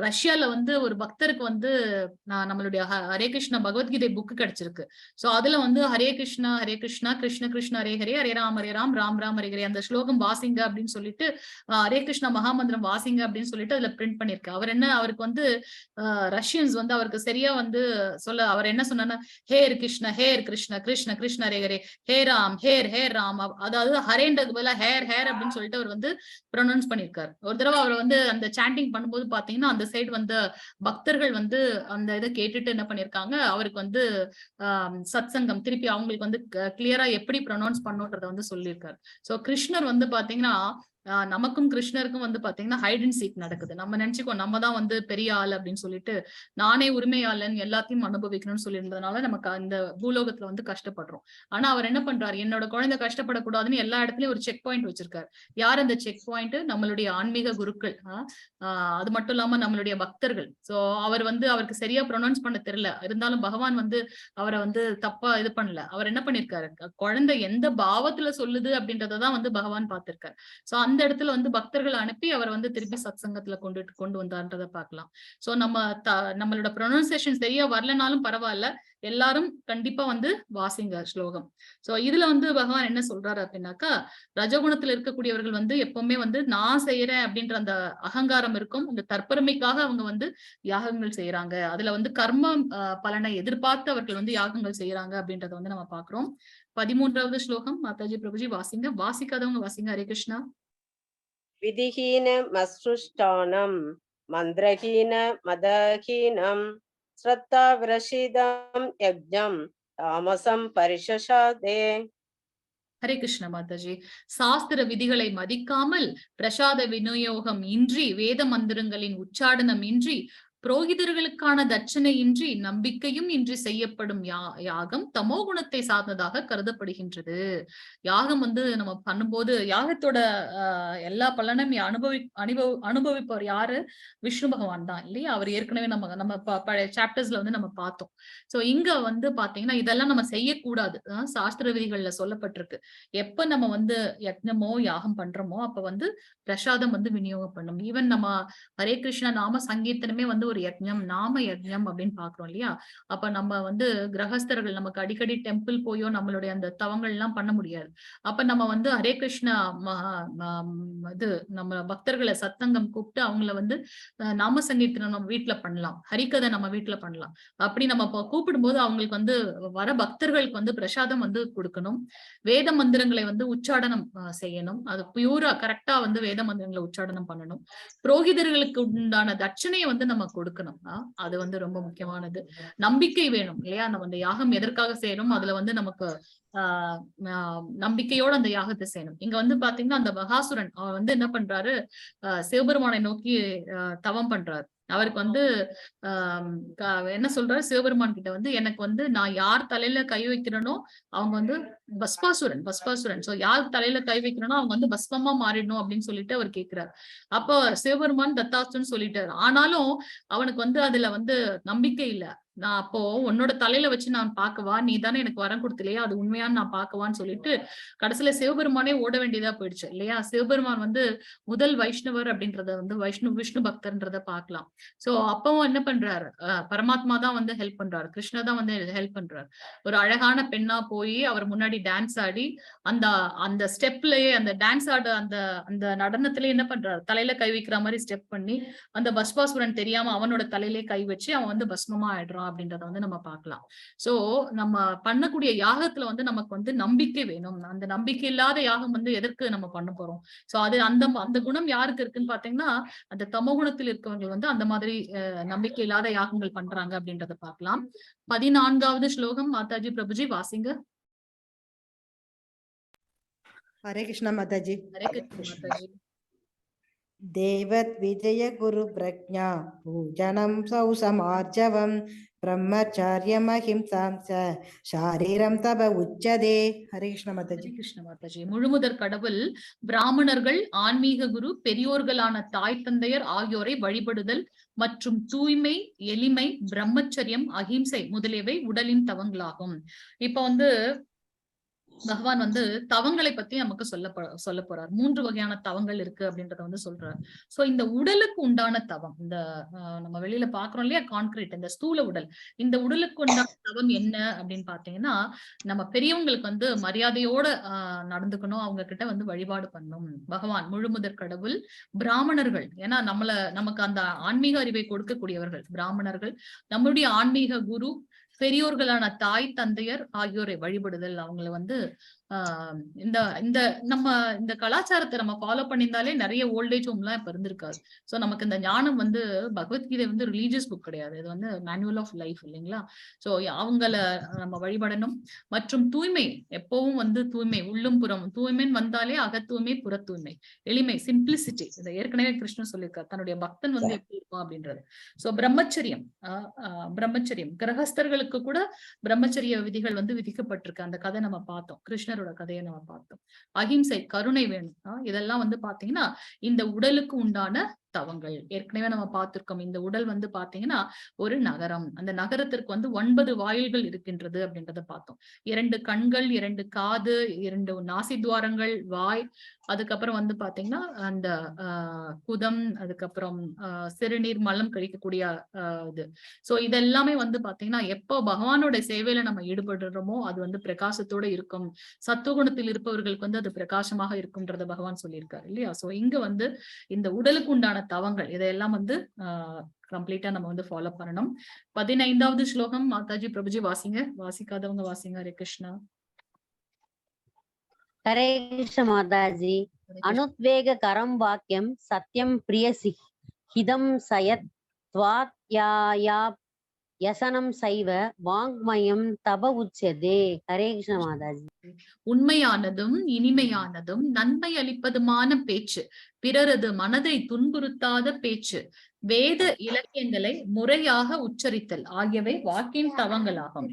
ரஷ்யால வந்து ஒரு பக்தருக்கு வந்து நம்மளுடைய ஹரே கிருஷ்ணா பகவத்கீதை புக் கிடைச்சிருக்கு. சோ அதுல வந்து ஹரே கிருஷ்ணா கிருஷ்ண கிருஷ்ண ஹரே ஹரே, ஹரே ராம் ராம் ராம் ஹரே ஹரே அந்த ஸ்லோகம் வாசிங்க அப்படின்னு சொல்லிட்டு, ஹரே கிருஷ்ணா மகாமந்திரம் வாசிங்க அப்படின்னு சொல்லிட்டு அதுல பிரிண்ட் பண்ணிருக்கு. அவர் என்ன, அவருக்கு வந்து ரஷ்யன்ஸ் வந்து அவருக்கு சரியா வந்து சொல்ல, அவர் என்ன சொன்னா, ஹேர் கிருஷ்ண கிருஷ்ண கிருஷ்ண ஹரே ஹரே, ஹே ராம் ஹே ராம், அதாவது ஹரேன்றது பதிலா ஹேர் அப்படின்னு சொல்லிட்டு அவர் வந்து ப்ரொனவுன்ஸ் பண்ணிருக்காரு. ஒரு தடவை அவர் வந்து அந்த சாண்டிங் பண்ணும்போது பாத்தீங்கன்னா அந்த சைடு வந்து பக்தர்கள் வந்து அந்த இதை கேட்டுட்டு என்ன பண்ணிருக்காங்க, அவருக்கு வந்து சத் சங்கம் திருப்பி அவங்களுக்கு வந்து கிளியரா எப்படி ப்ரொனவுன்ஸ் பண்ணுன்றத வந்து சொல்லியிருக்காரு. சோ கிருஷ்ணர் வந்து பாத்தீங்கன்னா நமக்கும் கிருஷ்ணருக்கும் வந்து பாத்தீங்கன்னா ஹைட் அண்ட் சீக் நடக்குது. நம்ம நினைச்சுக்கோ நம்ம தான் வந்து பெரிய ஆள் அப்படின்னு சொல்லிட்டு, நானே உரிமையாளன் எல்லாத்தையும் அனுபவிக்கணும்னு சொல்லியிருந்ததுனால நமக்கு அந்த பூலோகத்துல வந்து கஷ்டப்படுறோம். ஆனா அவர் என்ன பண்றாரு, என்னோட குழந்தை கஷ்டப்படக்கூடாதுன்னு எல்லா இடத்துலயும் ஒரு செக் பாயிண்ட் வச்சிருக்காரு. யார் அந்த செக் பாயிண்ட்? நம்மளுடைய ஆன்மீக குருக்கள், அது மட்டும் இல்லாம நம்மளுடைய பக்தர்கள். சோ அவர் வந்து அவருக்கு சரியா ப்ரொனவுன்ஸ் பண்ண தெரியல, இருந்தாலும் பகவான் வந்து அவரை வந்து தப்பா இது பண்ணல. அவர் என்ன பண்ணிருக்காரு, குழந்தை எந்த பாவத்துல சொல்லுது அப்படின்றதான் வந்து பகவான் பார்த்திருக்காரு. சோ அந்த இடத்துல வந்து பக்தர்கள் அனுப்பி அவர் வந்து திருப்பி சத் சங்கத்துல கொண்டு வந்தார்ன்றத பார்க்கலாம். சோ நம்மளோட ப்ரொனன்சியேஷன் சரியா வரலனாலும் பரவாயில்ல, எல்லாரும் கண்டிப்பா வந்து வாசிங்க ஸ்லோகம். சோ இதுல வந்து பகவான் என்ன சொல்றாரு அப்படின்னாக்கா, ரஜகுணத்துல இருக்கக்கூடியவர்கள் வந்து எப்பவுமே வந்து நான் செய்யறேன் அப்படின்ற அந்த அகங்காரம் இருக்கும். அந்த தற்பெருமைக்காக அவங்க வந்து யாகங்கள் செய்யறாங்க. அதுல வந்து கர்ம பலனை எதிர்பார்த்து அவர்கள் வந்து யாகங்கள் செய்யறாங்க அப்படின்றத வந்து நம்ம பாக்குறோம். 13வது ஸ்லோகம் மாதாஜி பிரபுஜி வாசிங்க. வாசிக்காதவங்க வாசிங்க. ஹரே கிருஷ்ணா. விதிஹீன மஸ்ருஷ்டானம் மந்திரஹீன மதஹீனம் ஸ்ரத்தா விரஷிதம் யஜ்ஞம் தாமசம் பரிஷசாதே. ஹரே கிருஷ்ண மாதாஜி. சாஸ்திர விதிகளை மதிக்காமல், பிரசாத விநியோகம் இன்றி, வேத மந்திரங்களின் உச்சாடனம் இன்றி, புரோகிதர்களுக்கான தட்சணை இன்றி, நம்பிக்கையும் இன்றி செய்யப்படும் யாகம் தமோ குணத்தை சார்ந்ததாக கருதப்படுகின்றது. யாகம் வந்து நம்ம பண்ணும்போது யாகத்தோட எல்லா பலனும் அனுபவிப்பவர் யாரு? விஷ்ணு பகவான் தான் இல்லையா? அவர் ஏற்கனவே நம்ம பழைய சாப்டர்ஸ்ல வந்து நம்ம பார்த்தோம். சோ இங்க வந்து பாத்தீங்கன்னா இதெல்லாம் நம்ம செய்யக்கூடாது. சாஸ்திர விதிகள்ல சொல்லப்பட்டிருக்கு. எப்ப நம்ம வந்து யக்ஞமோ யாகம் பண்றோமோ அப்ப வந்து பிரசாதம் வந்து விநியோகம் பண்ணும். ஈவன் நம்ம ஹரே கிருஷ்ணா நாம சங்கீர்த்தனமே வந்து ஒரு யக்ஞம், நாம யக்ஞம் அப்படின்னு பாக்குறோம் இல்லையா? அப்ப நம்ம வந்து கிரகஸ்தர்கள் நமக்கு அடிக்கடி டெம்பிள் போயோ நம்மளுடைய அந்த தவங்கள் எல்லாம் பண்ண முடியாது. அப்ப நம்ம வந்து ஹரே கிருஷ்ணா இது நம்ம பக்தர்களை சத்தங்கம் கூப்பிட்டு அவங்கள வந்து நாம சங்கீர்த்தனம் நம்ம வீட்டுல பண்ணலாம், ஹரிகதை நம்ம வீட்டுல பண்ணலாம். அப்படி நம்ம கூப்பிடும் போது அவங்களுக்கு வந்து வர பக்தர்களுக்கு வந்து பிரசாதம் வந்து கொடுக்கணும். வேத மந்திரங்களை வந்து உச்சாடனம் செய்யணும். அது பியூரா கரெக்டா வந்து வேத மந்திரங்களை உச்சாடனம் பண்ணணும். புரோகிதர்களுக்கு உண்டான தட்சணையை வந்து நம்ம கொடுக்கணும். அது வந்து ரொம்ப முக்கியமானது. நம்பிக்கை வேணும் இல்லையா? நம்ம அந்த யாகம் எதற்காக செய்யணும், அதுல வந்து நமக்கு நம்பிக்கையோட அந்த யாகத்தை செய்யணும். இங்க வந்து பாத்தீங்கன்னா அந்த பகாசுரன் அவர் வந்து என்ன பண்றாரு, சிவபெருமானை நோக்கி தவம் பண்றாரு. அவருக்கு வந்து என்ன சொல்றாரு, சிவபெருமான் கிட்ட வந்து எனக்கு வந்து நான் யார் தலையில கை வைக்கிறேனோ அவங்க வந்து பஸ்பாசுரன். சோ யார் தலையில கை வைக்கிறனோ அவங்க வந்து பஸ்பமா மாறிடணும் அப்படின்னு சொல்லிட்டு அவர் கேட்கிறார். அப்போ சிவபெருமான் தத்தாஸ்துன்னு சொல்லிட்டாரு. ஆனாலும் அவனுக்கு வந்து அதுல வந்து நம்பிக்கை இல்ல. நான் அப்போ உன்னோட தலையில வச்சு நான் பாக்கவா, நீ தானே எனக்கு வரம் கொடுத்தலையா, அது உண்மையான்னு நான் பாக்கவான்னு சொல்லிட்டு கடைசியில சிவபெருமானே ஓட வேண்டியதா போயிடுச்சு இல்லையா? சிவபெருமான் வந்து முதல் வைஷ்ணவர் அப்படின்றத வந்து விஷ்ணு பக்தர்ன்றத பாக்கலாம். சோ அப்பவும் என்ன பண்றாரு, பரமாத்மா தான் வந்து ஹெல்ப் பண்றாரு, கிருஷ்ணா தான் வந்து ஹெல்ப் பண்றாரு. ஒரு அழகான பெண்ணா போய் அவர் முன்னாடி டான்ஸ் ஆடி அந்த ஸ்டெப்லயே அந்த டான்ஸ் ஆட அந்த நடனத்திலே என்ன பண்றாரு, தலையில கை வைக்கிற மாதிரி ஸ்டெப் பண்ணி அந்த பஸ்பாசுரன் தெரியாம அவனோட தலையிலே கை வச்சு அவன் வந்து பஸ்மமா ஆயிடுறான் பண்றான் அப்படின்றத வந்து நம்ம பார்க்கலாம். சோ நம்ம பண்ணக்கூடிய யாகத்துல வந்து நமக்கு வந்து நம்பிக்கை வேணும். அந்த நம்பிக்கை இல்லாத யாகம் வந்து எதற்கு நம்ம பண்ண போறோம்? சோ அது அந்த குணம் யாருக்கு இருக்குன்னு பாத்தீங்கன்னா, அந்த தமோ குணத்தில் இருக்கவங்க வந்து அந்த மாதிரி நம்பிக்கை இல்லாத யாகங்கள் பண்றாங்க அப்படின்றத பார்க்கலாம். 14வது ஸ்லோகம் மாதாஜி பிரபுஜி வாசிங்க. हरे कृष्णा माता जी। हरे कृष्ण माताजी। देवत विजय गुरु प्रज्ञा पूजनम सौसमार्जवम ब्रह्मचर्यम अहिंसां च शारीरम तब उच्यते। हरे कृष्ण माता जी। हरे कृष्ण माताजी। முழுமுதற் கடவுள் பிராமணர்கள் ஆன்மீக குரு பெரியோர்களான தாய் தந்தையர் ஆகியோரை வழிபடுதல் மற்றும் தூய்மை, எளிமை, பிரம்மச்சரியம், அகிம்சை முதலியவை உடலின் தவங்களாகும். இப்ப வந்து பகவான் வந்து தவங்களை பத்தி நமக்கு சொல்ல போறார். 3 வகையான தவங்கள் இருக்கு அப்படின்றத வந்து சொல்றார். சோ இந்த உடலுக்கு உண்டான தவம், இந்த நம்ம வெளியில பாக்குறோம் இல்லையா, கான்கிரீட், இந்த ஸ்தூல உடல், இந்த உடலுக்கு உண்டான தவம் என்ன அப்படின்னு பாத்தீங்கன்னா, நம்ம பெரியவங்களுக்கு வந்து மரியாதையோட நடந்துக்கணும், அவங்க கிட்ட வந்து வழிபாடு பண்ணணும். பகவான் முழுமுதற் கடவுள் பிராமணர்கள், ஏன்னா நமக்கு அந்த ஆன்மீக அறிவை கொடுக்கக்கூடியவர்கள் பிராமணர்கள், நம்முடைய ஆன்மீக குரு பெரியோர்களான தாய் தந்தையர் ஆகியோரை வழிபடுதல். அவங்களை வந்து இந்த கலாச்சாரத்தை நம்ம ஃபாலோ பண்ணியிருந்தாலே நிறைய ஓல்டேஜ் ஹோம் எல்லாம் இப்ப இருந்திருக்காது. சோ நமக்கு இந்த ஞானம் வந்து பகவத்கீதை வந்து ரிலீஜியஸ் புக் கிடையாது, இது வந்து மேனுவல் ஆஃப் லைஃப் இல்லைங்களா. சோ அவங்கள நம்ம வழிபடணும். மற்றும் தூய்மை, எப்பவும் வந்து தூய்மை, உள்ளும் புறம் தூய்மைன்னு வந்தாலே அக தூய்மை, புற தூய்மை, எளிமை, சிம்பிளிசிட்டி. இதை ஏற்கனவே கிருஷ்ணன் சொல்லியிருக்கார் தன்னுடைய பக்தன் வந்து எப்படி இருக்கும் அப்படின்றது. சோ பிரம்மச்சரியம், கிரகஸ்தர்களுக்கு கூட பிரம்மச்சரிய விதிகள் வந்து விதிக்கப்பட்டிருக்கு. அந்த கதை நம்ம பார்த்தோம், கிருஷ்ணரோட கதையை நம்ம பார்த்தோம். அகிம்சை, கருணை வேணும். இதெல்லாம் வந்து பாத்தீங்கன்னா இந்த உடலுக்கு உண்டான தவங்கள். ஏற்கனவே நம்ம பார்த்திருக்கோம், இந்த உடல் வந்து பாத்தீங்கன்னா ஒரு நகரம், அந்த நகரத்திற்கு வந்து 9 வாயில்கள் இருக்கின்றது அப்படின்றத பார்த்தோம். 2 கண்கள், 2 காது, 2 நாசித்வாரங்கள், வாய், அதுக்கப்புறம் வந்து பாத்தீங்கன்னா அந்த குதம், அதுக்கப்புறம் சிறுநீர், மலம் கழிக்கக்கூடிய இது. சோ இதெல்லாமே வந்து பாத்தீங்கன்னா எப்போ பகவானோட சேவையில நம்ம ஈடுபடுறோமோ அது வந்து பிரகாசத்தோட இருக்கும். சத்துவகுணத்தில் இருப்பவர்களுக்கு வந்து அது பிரகாசமாக இருக்கும்ன்றத பகவான் சொல்லியிருக்காரு இல்லையா. சோ இங்க வந்து இந்த உடலுக்கு உண்டான தவங்கள் இதையெல்லாம் வந்து கம்ப்ளீட்டா நம்ம வந்து ஃபாலோ பண்ணணும். 15வது ஸ்லோகம் மாதாஜி பிரபுஜி வாசிங்க, வாசிக்காதவங்க வாசிங்க. ஹரே கிருஷ்ணா. ஹரே கிருஷ்ண மாதாஜி. அனுத்வேக கரம் வாக்கியம் சத்யம் பிரியசி ஹிதம் சயத் த்வாத்யாயா யசனம் சைவ வாங்மயம் தப உச்சதே. ஹரே கிருஷ்ண மாதாஜி. உண்மையானதும் இனிமையானதும் நன்மை அளிப்பதுமான பேச்சு, பிறரது மனதை துன்புறுத்தாத பேச்சு, வேத இலக்கியங்களை முறையாக உச்சரித்தல் ஆகியவை வாக்கின் தவங்களாகும்.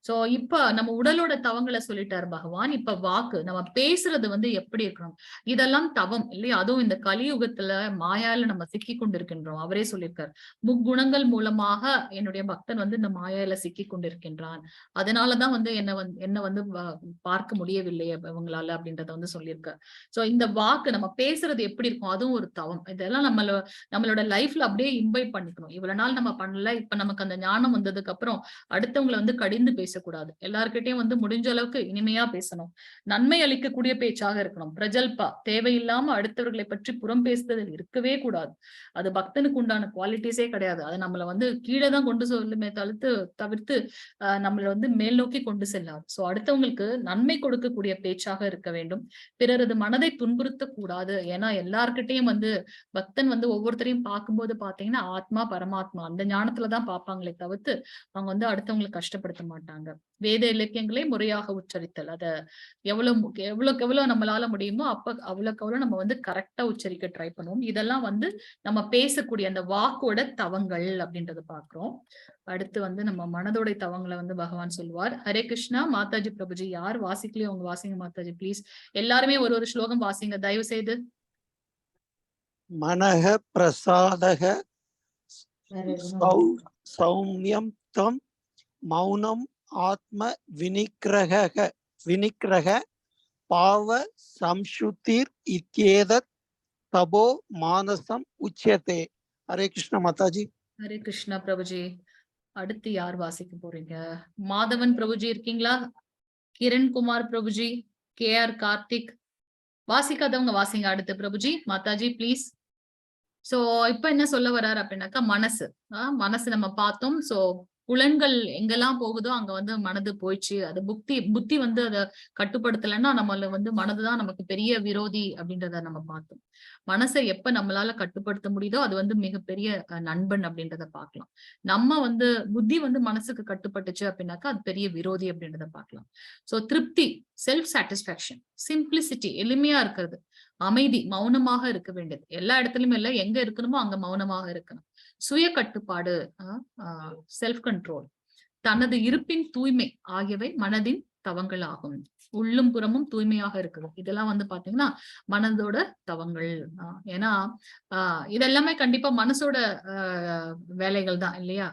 சோ இப்ப நம்ம உடலோட தவங்களை சொல்லிட்டார் பகவான். இப்ப வாக்கு, நம்ம பேசுறது வந்து எப்படி இருக்கணும், இதெல்லாம் தவம் இல்லையா. அதுவும் இந்த கலியுகத்துல மாயால நம்ம சிக்கி கொண்டிருக்கின்றோம். அவரே சொல்லியிருக்கார், முக்குணங்கள் மூலமாக என்னுடைய பக்தன் வந்து இந்த மாயால சிக்கி கொண்டிருக்கின்றான், அதனாலதான் வந்து என்ன வந்து பார்க்க முடியவில்லை இவங்களால அப்படின்றத வந்து சொல்லியிருக்கார். சோ இந்த வாக்கு, நம்ம பேசுறது எப்படி இருக்கும், அதுவும் ஒரு தவம். இதெல்லாம் நம்மளோட லைஃப்ல அப்படியே இம்பைப் பண்ணிக்கணும். இவ்வளவு நாள் நம்ம பண்ணல, இப்ப நமக்கு அந்த ஞானம் வந்ததுக்கு அப்புறம் அடுத்தவங்களை வந்து கடிந்து பேசக்கூடாது. எல்லார்கிட்டையும் வந்து முடிஞ்ச அளவுக்கு இனிமையா பேசணும், நன்மை அளிக்கக்கூடிய பேச்சாக இருக்கணும். பிரஜல்பா, தேவையில்லாம அடுத்தவர்களை பற்றி புறம் பேசுதல் இருக்கவே கூடாது. அது பக்தனுக்கு உண்டான குவாலிட்டிஸே கிடையாது. அது நம்மள வந்து கீழே தான் கொண்டு சொல்லுமே தவிர்த்து நம்மள வந்து மேல் நோக்கி கொண்டு செல்லாது. சோ அடுத்தவங்களுக்கு நன்மை கொடுக்கக்கூடிய பேச்சாக இருக்க வேண்டும். பிறரது மனதை துன்புறுத்த கூடாது. ஏன்னா எல்லார்கிட்டையும் வந்து பக்தன் வந்து ஒவ்வொருத்தரையும் பார்க்கும்போது பாத்தீங்கன்னா ஆத்மா பரமாத்மா அந்த ஞானத்துலதான் பார்ப்பாங்களே தவிர்த்து அவங்க வந்து அடுத்தவங்களை கஷ்டப்படுத்த மாட்டாங்க. வேத இலக்கியங்களை முறையாக உச்சரித்தல், அத எவ்வளவு நம்மளால முடியுமோ அவ்வளவு நம்ம வந்து கரெக்டா உச்சரிக்க ட்ரை பண்ணுவோம். இதெல்லாம் வந்து நம்ம பேசக்கூடிய அந்த வாக்கோட தவங்கள் அப்படின்றத பாக்குறோம். அடுத்து வந்து நம்ம மனதோட தவங்களை வந்து பகவான் சொல்லுவார். ஹரே கிருஷ்ணா. மாதாஜி பிரபுஜி யார் வாசிக்கலையோ அவங்க வாசிங்க மாதாஜி ப்ளீஸ். எல்லாருமே ஒரு ஸ்லோகம் வாசிங்க தயவு செய்து. மனஹ பிரசாதக சௌமியம் தம் மௌனம் ஆத்ம வினிக்கிரக பாவ சம்சுத்திர் இத்யேதத் தபோ மானசம் உச்யதே. ஹரே கிருஷ்ண மாதாஜி. ஹரே கிருஷ்ணா பிரபுஜி. அடுத்து யார் வாசிக்க போறீங்க? மாதவன் பிரபுஜி இருக்கீங்களா? கிரண்குமார் பிரபுஜி, KR கார்த்திக், வாசிக்காதவங்க வாசிங்க அடுத்து. பிரபுஜி மாதாஜி ப்ளீஸ். சோ இப்ப என்ன சொல்ல வர்றாரு அப்படின்னாக்கா மனசு நம்ம பார்த்தோம். சோ புலன்கள் எங்கெல்லாம் போகுதோ அங்க வந்து மனது போயிடுச்சு. அது புத்தி வந்து அதை கட்டுப்படுத்தலைன்னா நம்மள வந்து மனதுதான் நமக்கு பெரிய விரோதி அப்படின்றத நம்ம பார்த்தோம். மனசை எப்ப நம்மளால கட்டுப்படுத்த முடியுதோ அது வந்து மிகப்பெரிய நண்பன் அப்படின்றத பார்க்கலாம். நம்ம வந்து புத்தி வந்து மனசுக்கு கட்டுப்பட்டுச்சு அப்படின்னாக்கா அது பெரிய விரோதி அப்படின்றத பார்க்கலாம். சோ திருப்தி, செல்ஃப் சாட்டிஸ்பாக்சன், சிம்பிளிசிட்டி, எளிமையா இருக்கிறது, அமைதி, மௌனமாக இருக்க வேண்டியது. எல்லா இடத்துலயுமே இல்ல, எங்க இருக்கணுமோ அங்க மௌனமாக இருக்கணும். சுய கட்டுப்பாடு, செல்ஃப் கண்ட்ரோல், தனது இருப்பின் தூய்மை ஆகியவை மனதின் தவங்கள் ஆகும். உள்ளும் புறமும் தூய்மையாக இருக்குது. இதெல்லாம் வந்து பாத்தீங்கன்னா மனதோட தவங்கள். ஏன்னா இதெல்லாமே கண்டிப்பா மனசோட வேலைகள் தான் இல்லையா?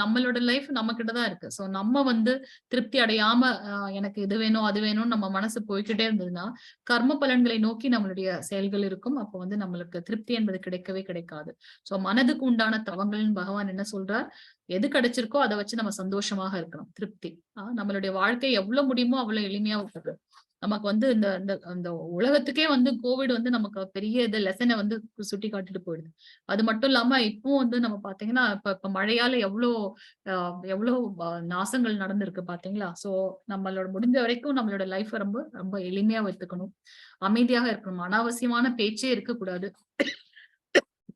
நம்மளோட லைஃப் நம்ம கிட்டதான் இருக்கு. சோ நம்ம வந்து திருப்தி அடையாம எனக்கு இது வேணும் அது வேணும்னு நம்ம மனசு போய்கிட்டே இருந்ததுன்னா கர்ம பலன்களை நோக்கி நம்மளுடைய செயல்கள் இருக்கும். அப்போ வந்து நம்மளுக்கு திருப்தி என்பது கிடைக்கவே கிடைக்காது. சோ மனதுக்கு உண்டான தவங்கள்னு பகவான் என்ன சொல்றார்? எது கிடைச்சிருக்கோ அதை வச்சு நம்ம சந்தோஷமாக இருக்கணும். திருப்தி. நம்மளுடைய வாழ்க்கை எவ்வளவு முடியுமோ அவ்வளவு எளிமையா விட்டுறது. நமக்கு வந்து இந்த உலகத்துக்கே வந்து கோவிட் வந்து நமக்கு பெரிய இது லெசனை வந்து சுட்டி காட்டிட்டு போயிடுது. அது மட்டும் இல்லாம இப்போ வந்து நம்ம பாத்தீங்கன்னா இப்ப மழையால எவ்வளவு நாசங்கள் நடந்திருக்கு பாத்தீங்களா? சோ நம்மளோட முடிஞ்ச வரைக்கும் நம்மளோட லைஃப் ரொம்ப ரொம்ப எளிமையா வைத்துக்கணும். அமைதியாக இருக்கணும். அனாவசியமான பேச்சே இருக்கக்கூடாது.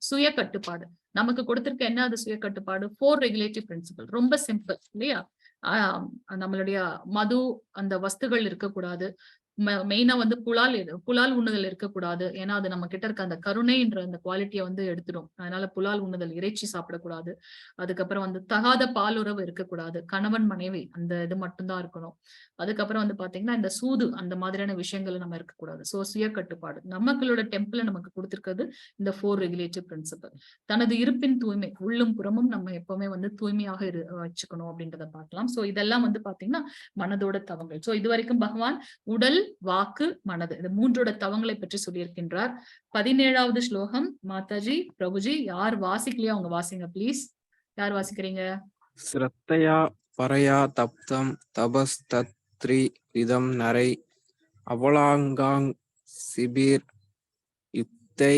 சுய கட்டுப்பாடு நமக்கு கொடுத்திருக்க என்ன? அது சுய கட்டுப்பாடு. 4 ரெகுலேட்டிவ் பிரின்சிபல், ரொம்ப சிம்பிள் இல்லையா? நம்மளுடைய மது அந்த வஸ்துகள் இருக்கக்கூடாது. மெயினா வந்து புலால் உண்ணுதல் இருக்கக்கூடாது. ஏன்னா அது நம்ம கிட்ட இருக்க அந்த கருணைன்ற அந்த குவாலிட்டியை வந்து எடுத்துடும். அதனால புலால் உண்ணுதல், இறைச்சி சாப்பிடக்கூடாது. அதுக்கப்புறம் வந்து தகாத பாலுறவு இருக்கக்கூடாது. கணவன் மனைவி அந்த இது மட்டும்தான் இருக்கணும். அதுக்கப்புறம் வந்து பாத்தீங்கன்னா இந்த சூது அந்த மாதிரியான விஷயங்கள் நம்ம இருக்கக்கூடாது. சோ சுய கட்டுப்பாடு நமக்களோட டெம்பிள் நமக்கு கொடுத்திருக்கிறது இந்த 4 ரெகுலேட்டிவ் பிரின்சிபல். தனது இருப்பின் தூய்மை, உள்ளும் புறமும் நம்ம எப்பவுமே வந்து தூய்மையாக வச்சுக்கணும் அப்படின்றத பார்க்கலாம். சோ இதெல்லாம் வந்து பாத்தீங்கன்னா மனதோட தவங்கள். சோ இது வரைக்கும் பகவான் உடல், வாக்கு, மனது இந்த 3ஓட தவங்களை பற்றி சொல்லியிருக்கின்றார். 17வது ஸ்லோகம் மாதாஜி, பிரபுஜி யார் வாசிக்கலையோ அவங்க வாசிங்க ப்ளீஸ். யார் வாசிக்கிறீங்க? ஸ்ரத்தையா பரயா தப்தம் தபஸ்தத்ரி விதம் நரை அவலாங்காங் சிபிர் யுக்தை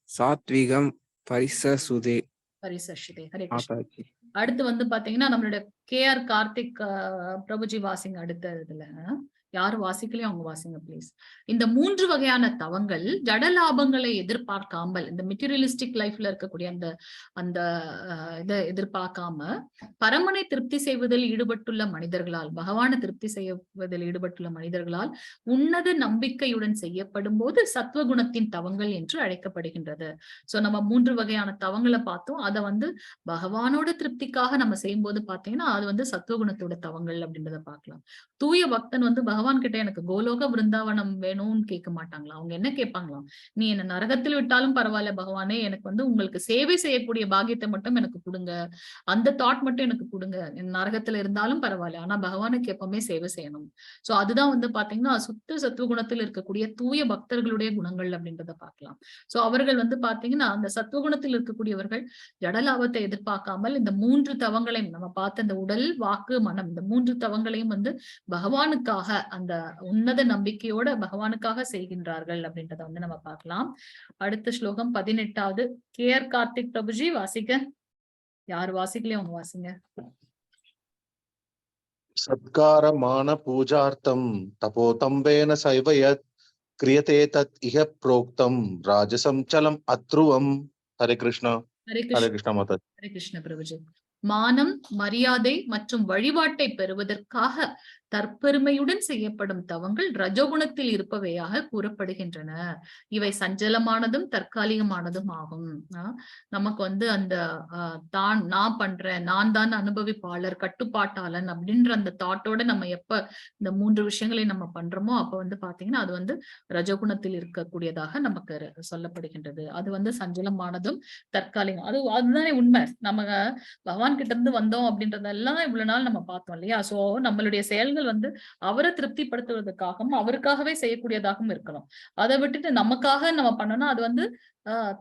சாத்விகம் பரிசசுதே. ஹரே கிருஷ்ணா. அடுத்து வந்து பாத்தீங்கன்னா நம்மளோட KR கார்த்திக் பிரபுஜி வாசிங்க. அடுத்த இதுல யாரு வாசிக்கலையும் அவங்க வாசிங்க ப்ளீஸ். இந்த 3 வகையான தவங்கள் ஜட லாபங்களை எதிர்பார்க்காமல், இந்த மெட்டீரியலிஸ்டிக் லைஃப்ல இருக்கக்கூடிய அந்த இதை எதிர்பார்க்காம பரமனை திருப்தி செய்வதில் ஈடுபட்டுள்ள மனிதர்களால், பகவானை திருப்தி செய்வதில் ஈடுபட்டுள்ள மனிதர்களால் உன்னத நம்பிக்கையுடன் செய்யப்படும் போது சத்வகுணத்தின் தவங்கள் என்று அழைக்கப்படுகின்றது. சோ நம்ம 3 வகையான தவங்களை பார்த்தோம். அதை வந்து பகவானோட திருப்திக்காக நம்ம செய்யும் போது பாத்தீங்கன்னா அது வந்து சத்வகுணத்தோட தவங்கள் அப்படின்றத பார்க்கலாம். தூய பக்தன் வந்து பகவான் கிட்ட எனக்கு கோலோக விருந்தாவனம் வேணும்னு கேட்க மாட்டாங்களா? அவங்க என்ன கேட்பாங்களாம்? நீ என்ன நரகத்தில் விட்டாலும் பரவாயில்ல பகவானே, எனக்கு வந்து உங்களுக்கு சேவை செய்யக்கூடிய பாக்கியத்தை மட்டும் எனக்கு கொடுங்க, அந்த தாட் மட்டும் எனக்கு கொடுங்க. நரகத்துல இருந்தாலும் பரவாயில்ல, ஆனா பகவானுக்கு எப்பவுமே சேவை செய்யணும். சோ அதுதான் வந்து பாத்தீங்கன்னா சுத்த சத்துவகுணத்தில் இருக்கக்கூடிய தூய பக்தர்களுடைய குணங்கள் அப்படின்றத பார்க்கலாம். சோ அவர்கள் வந்து பாத்தீங்கன்னா அந்த சத்துவகுணத்தில் இருக்கக்கூடியவர்கள் ஜடலாபத்தை எதிர்பார்க்காமல் இந்த 3 தவங்களையும் நம்ம பார்த்த இந்த உடல், வாக்கு, மனம் இந்த 3 தவங்களையும் வந்து பகவானுக்காக அந்த உன்னத நம்பிக்கையோட பகவானுக்காக செய்கின்றார்கள் அப்படின்றத வந்து நம்ம பார்க்கலாம். அடுத்த ஸ்லோகம் 18வது KR கார்த்திக் பிரபுஜி வாசிக்க. யார் வாசிக்கலையும் அவங்க வாசிங்க. சத்காரமான பூஜார்த்தம் தபோதம்பேன சைவயத் கிரியதே தத் இஹ ப்ரோக்தம் ராஜசம் சலம் அத்ருவம். ஹரே கிருஷ்ணா. ஹரே கிருஷ்ணா மாதா. ஹரே கிருஷ்ண பிரபுஜி. மானம், மரியாதை மற்றும் வழிபாட்டை பெறுவதற்காக தற்பெருமையுடன் செய்யப்படும் தவங்கள் ரஜோகுணத்தில் இருப்பவையாக கூறப்படுகின்றன. இவை சஞ்சலமானதும் தற்காலிகமானதும் ஆகும். நமக்கு வந்து அந்த நான் பண்றேன், நான் தான் அனுபவிப்பாளர், கட்டுப்பாட்டாளன் அப்படின்ற அந்த தாட்டோட நம்ம எப்ப இந்த 3 விஷயங்களை நம்ம பண்றோமோ அப்ப வந்து பாத்தீங்கன்னா அது வந்து ரஜோகுணத்தில் இருக்கக்கூடியதாக நமக்கு சொல்லப்படுகின்றது. அது வந்து சஞ்சலமானதும் தற்காலிகம். அதுதானே உண்மை. நம்ம பகவான் கிட்ட இருந்து வந்தோம் அப்படின்றதெல்லாம் இவ்வளவு நாள் நம்ம பார்த்தோம் இல்லையா? சோ நம்மளுடைய செயல்கள் வந்து அவரை திருப்திப்படுத்துவதற்காகவும் அவருக்காகவே செய்யக்கூடியதாகவும் இருக்கணும். அதை விட்டுட்டு நமக்காக நம்ம பண்ணணும், அது வந்து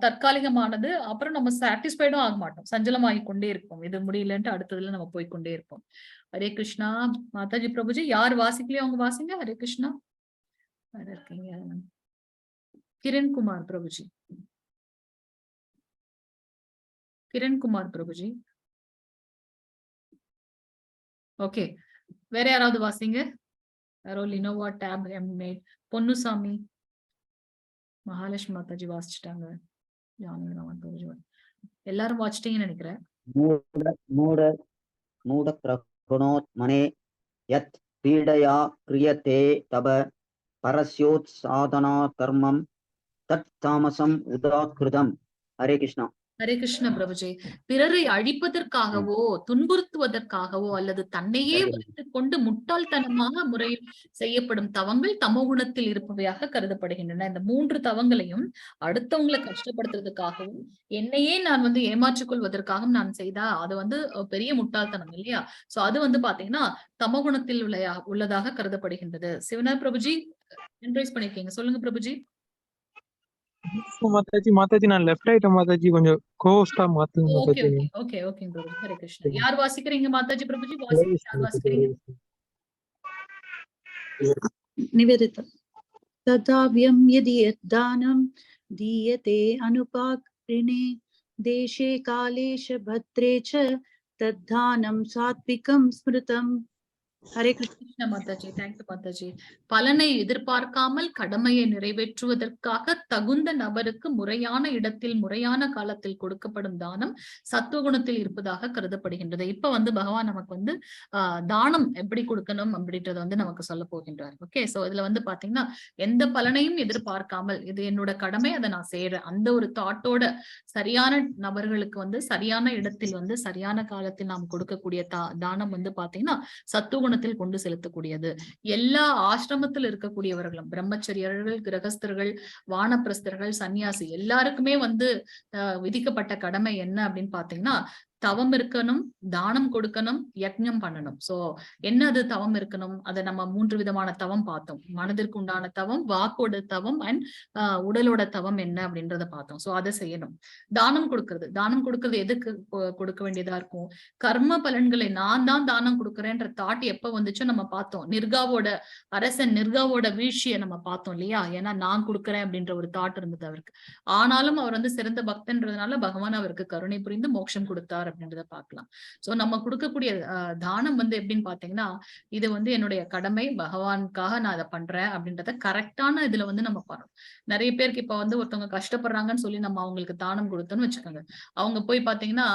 தற்காலிகமானது. அப்புறம் நம்ம சாட்டிஸ்ஃபைடும் ஆக மாட்டோம், சஞ்சலமாகி கொண்டே இருப்போம். இது முடியலன்ட்டு அடுத்ததுல நம்ம போய்கொண்டே இருப்போம். ஹரே கிருஷ்ணா. மாதாஜி பிரபுஜி யார் வாசிக்கலையோ அவங்க வாசிங்க. ஹரே கிருஷ்ணா. இருக்கீங்க கிரண்குமார் பிரபுஜி. கிரண்குமார் பிரபுஜி. ஓகே, வேற யாராவது வாசிங்க. லினோவா டேப் மேட் பொன்னுசாமி, மகாலட்சுமி மாதாஜி வாசிச்சுட்டாங்க. எல்லாரும் வாசிட்டீங்கன்னு நினைக்கிறேன். மூட பிரகுணோத்மனே யத் பீடயா கிரியதே தப பரஸ்யோத்சாதனா கர்மம் தத் தாமசம் உதாகிருதம். ஹரே கிருஷ்ணா. ஹரே கிருஷ்ண பிரபுஜி. பிறரை அழிப்பதற்காகவோ துன்புறுத்துவதற்காகவோ அல்லது தன்னையே வைத்துக் கொண்டு முட்டாள்தனமாக முறையில் செய்யப்படும் தவங்கள் தமோ குணத்தில் இருப்பவையாக கருதப்படுகின்றன. இந்த 3 தவங்களையும் அடுத்தவங்களை கஷ்டப்படுத்துறதுக்காகவும் என்னையே நான் ஏமாற்றிக் கொள்வதற்காகவும் நான் செய்தா அது பெரிய முட்டாள்தனம் இல்லையா? சோ அது பாத்தீங்கன்னா தமோ குணத்தில் உள்ளதாக கருதப்படுகின்றது. சிவனார் பிரபுஜி என்ட்ரைஸ் பண்ணிருக்கீங்க, சொல்லுங்க பிரபுஜி. மாதாஜி நான் லெஃப்ட் ஆயிட்டேன் மாதாஜி, கொஞ்சம் கோஸ்டா மாத்துங்க okay Mataji. Okay okay Prabhuji. Hare Krishna. யார் வாசிக்கிறீங்க மாதாஜி? பிரபுஜி வாசிக்கிறீங்க, யார் வாசிக்கிறீங்க? நிவேதிதா. ததாவ்யம் யதி யத்தானம் दीयते अनुपाकृणे देशे कालेश भद्रे च तद्धानं सात्विकं स्मृतम्. ஹரே கிருஷ்ண மாதாஜி. தேங்க்யூ மாதாஜி. பலனை எதிர்பார்க்காமல் கடமையை நிறைவேற்றுவதற்காக தகுந்த நபருக்கு முறையான இடத்தில் முறையான காலத்தில் கொடுக்கப்படும் தானம் சத்துவகுணத்தில் இருப்பதாக கருதப்படுகின்றது. இப்ப பகவான் நமக்கு தானம் எப்படி கொடுக்கணும் அப்படின்றத நமக்கு சொல்ல போகின்றார். ஓகே, சோ இதுல பாத்தீங்கன்னா எந்த பலனையும் எதிர்பார்க்காமல் இது என்னோட கடமை, அதை நான் செய்யறேன் அந்த ஒரு தாட்டோட சரியான நபர்களுக்கு சரியான இடத்தில் சரியான காலத்தில் நாம் கொடுக்கக்கூடிய தானம் பாத்தீங்கன்னா சத்துவகுண கொண்டு செலுத்தக்கூடியது. எல்லா ஆசிரமத்தில் இருக்கக்கூடியவர்களும் பிரம்மச்சரியர்கள், கிரகஸ்தர்கள், வானப்பிரஸ்தர்கள், சன்னியாசி எல்லாருக்குமே விதிக்கப்பட்ட கடமை என்ன அப்படின்னு பாத்தீங்கன்னா தவம் இருக்கணும், தானம் கொடுக்கணும், யஜ்ஞம் பண்ணணும். சோ என்ன அது தவம் இருக்கணும்? அதை நம்ம 3 விதமான தவம் பார்த்தோம். மனதிற்கு உண்டான தவம், வாக்கோட தவம் அண்ட் உடலோட தவம் என்ன அப்படின்றத பார்த்தோம். சோ அதை செய்யணும். தானம் கொடுக்கறது எதுக்கு கொடுக்க வேண்டியதா இருக்கும்? கர்ம பலன்களை நான் தான் தானம் கொடுக்கறேன்ற தாட் எப்ப வந்துச்சோ நம்ம பார்த்தோம். அரசன் நிர்காவோட வீழ்ச்சியை நம்ம பார்த்தோம் இல்லையா? ஏன்னா நான் கொடுக்கறேன் அப்படின்ற ஒரு தாட் இருந்தது அவருக்கு. ஆனாலும் அவர் சிறந்த பக்தன்றதுனால பகவான் அவருக்கு கருணை புரிந்து மோட்சம் கொடுத்தார் அப்படின்றத பார்க்கலாம். சோ நம்ம கொடுக்கக்கூடிய தானம் எப்படின்னு பாத்தீங்கன்னா இது என்னுடைய கடமை, பகவானுக்காக நான் அதை பண்றேன் அப்படின்றத கரெக்டான இதுல நம்ம பண்ணணும். நிறைய பேருக்கு இப்ப ஒருத்தவங்க கஷ்டப்படுறாங்கன்னு சொல்லி நம்ம அவங்களுக்கு தானம் கொடுத்தோம்னு வச்சுக்கோங்க. அவங்க போய் பாத்தீங்கன்னா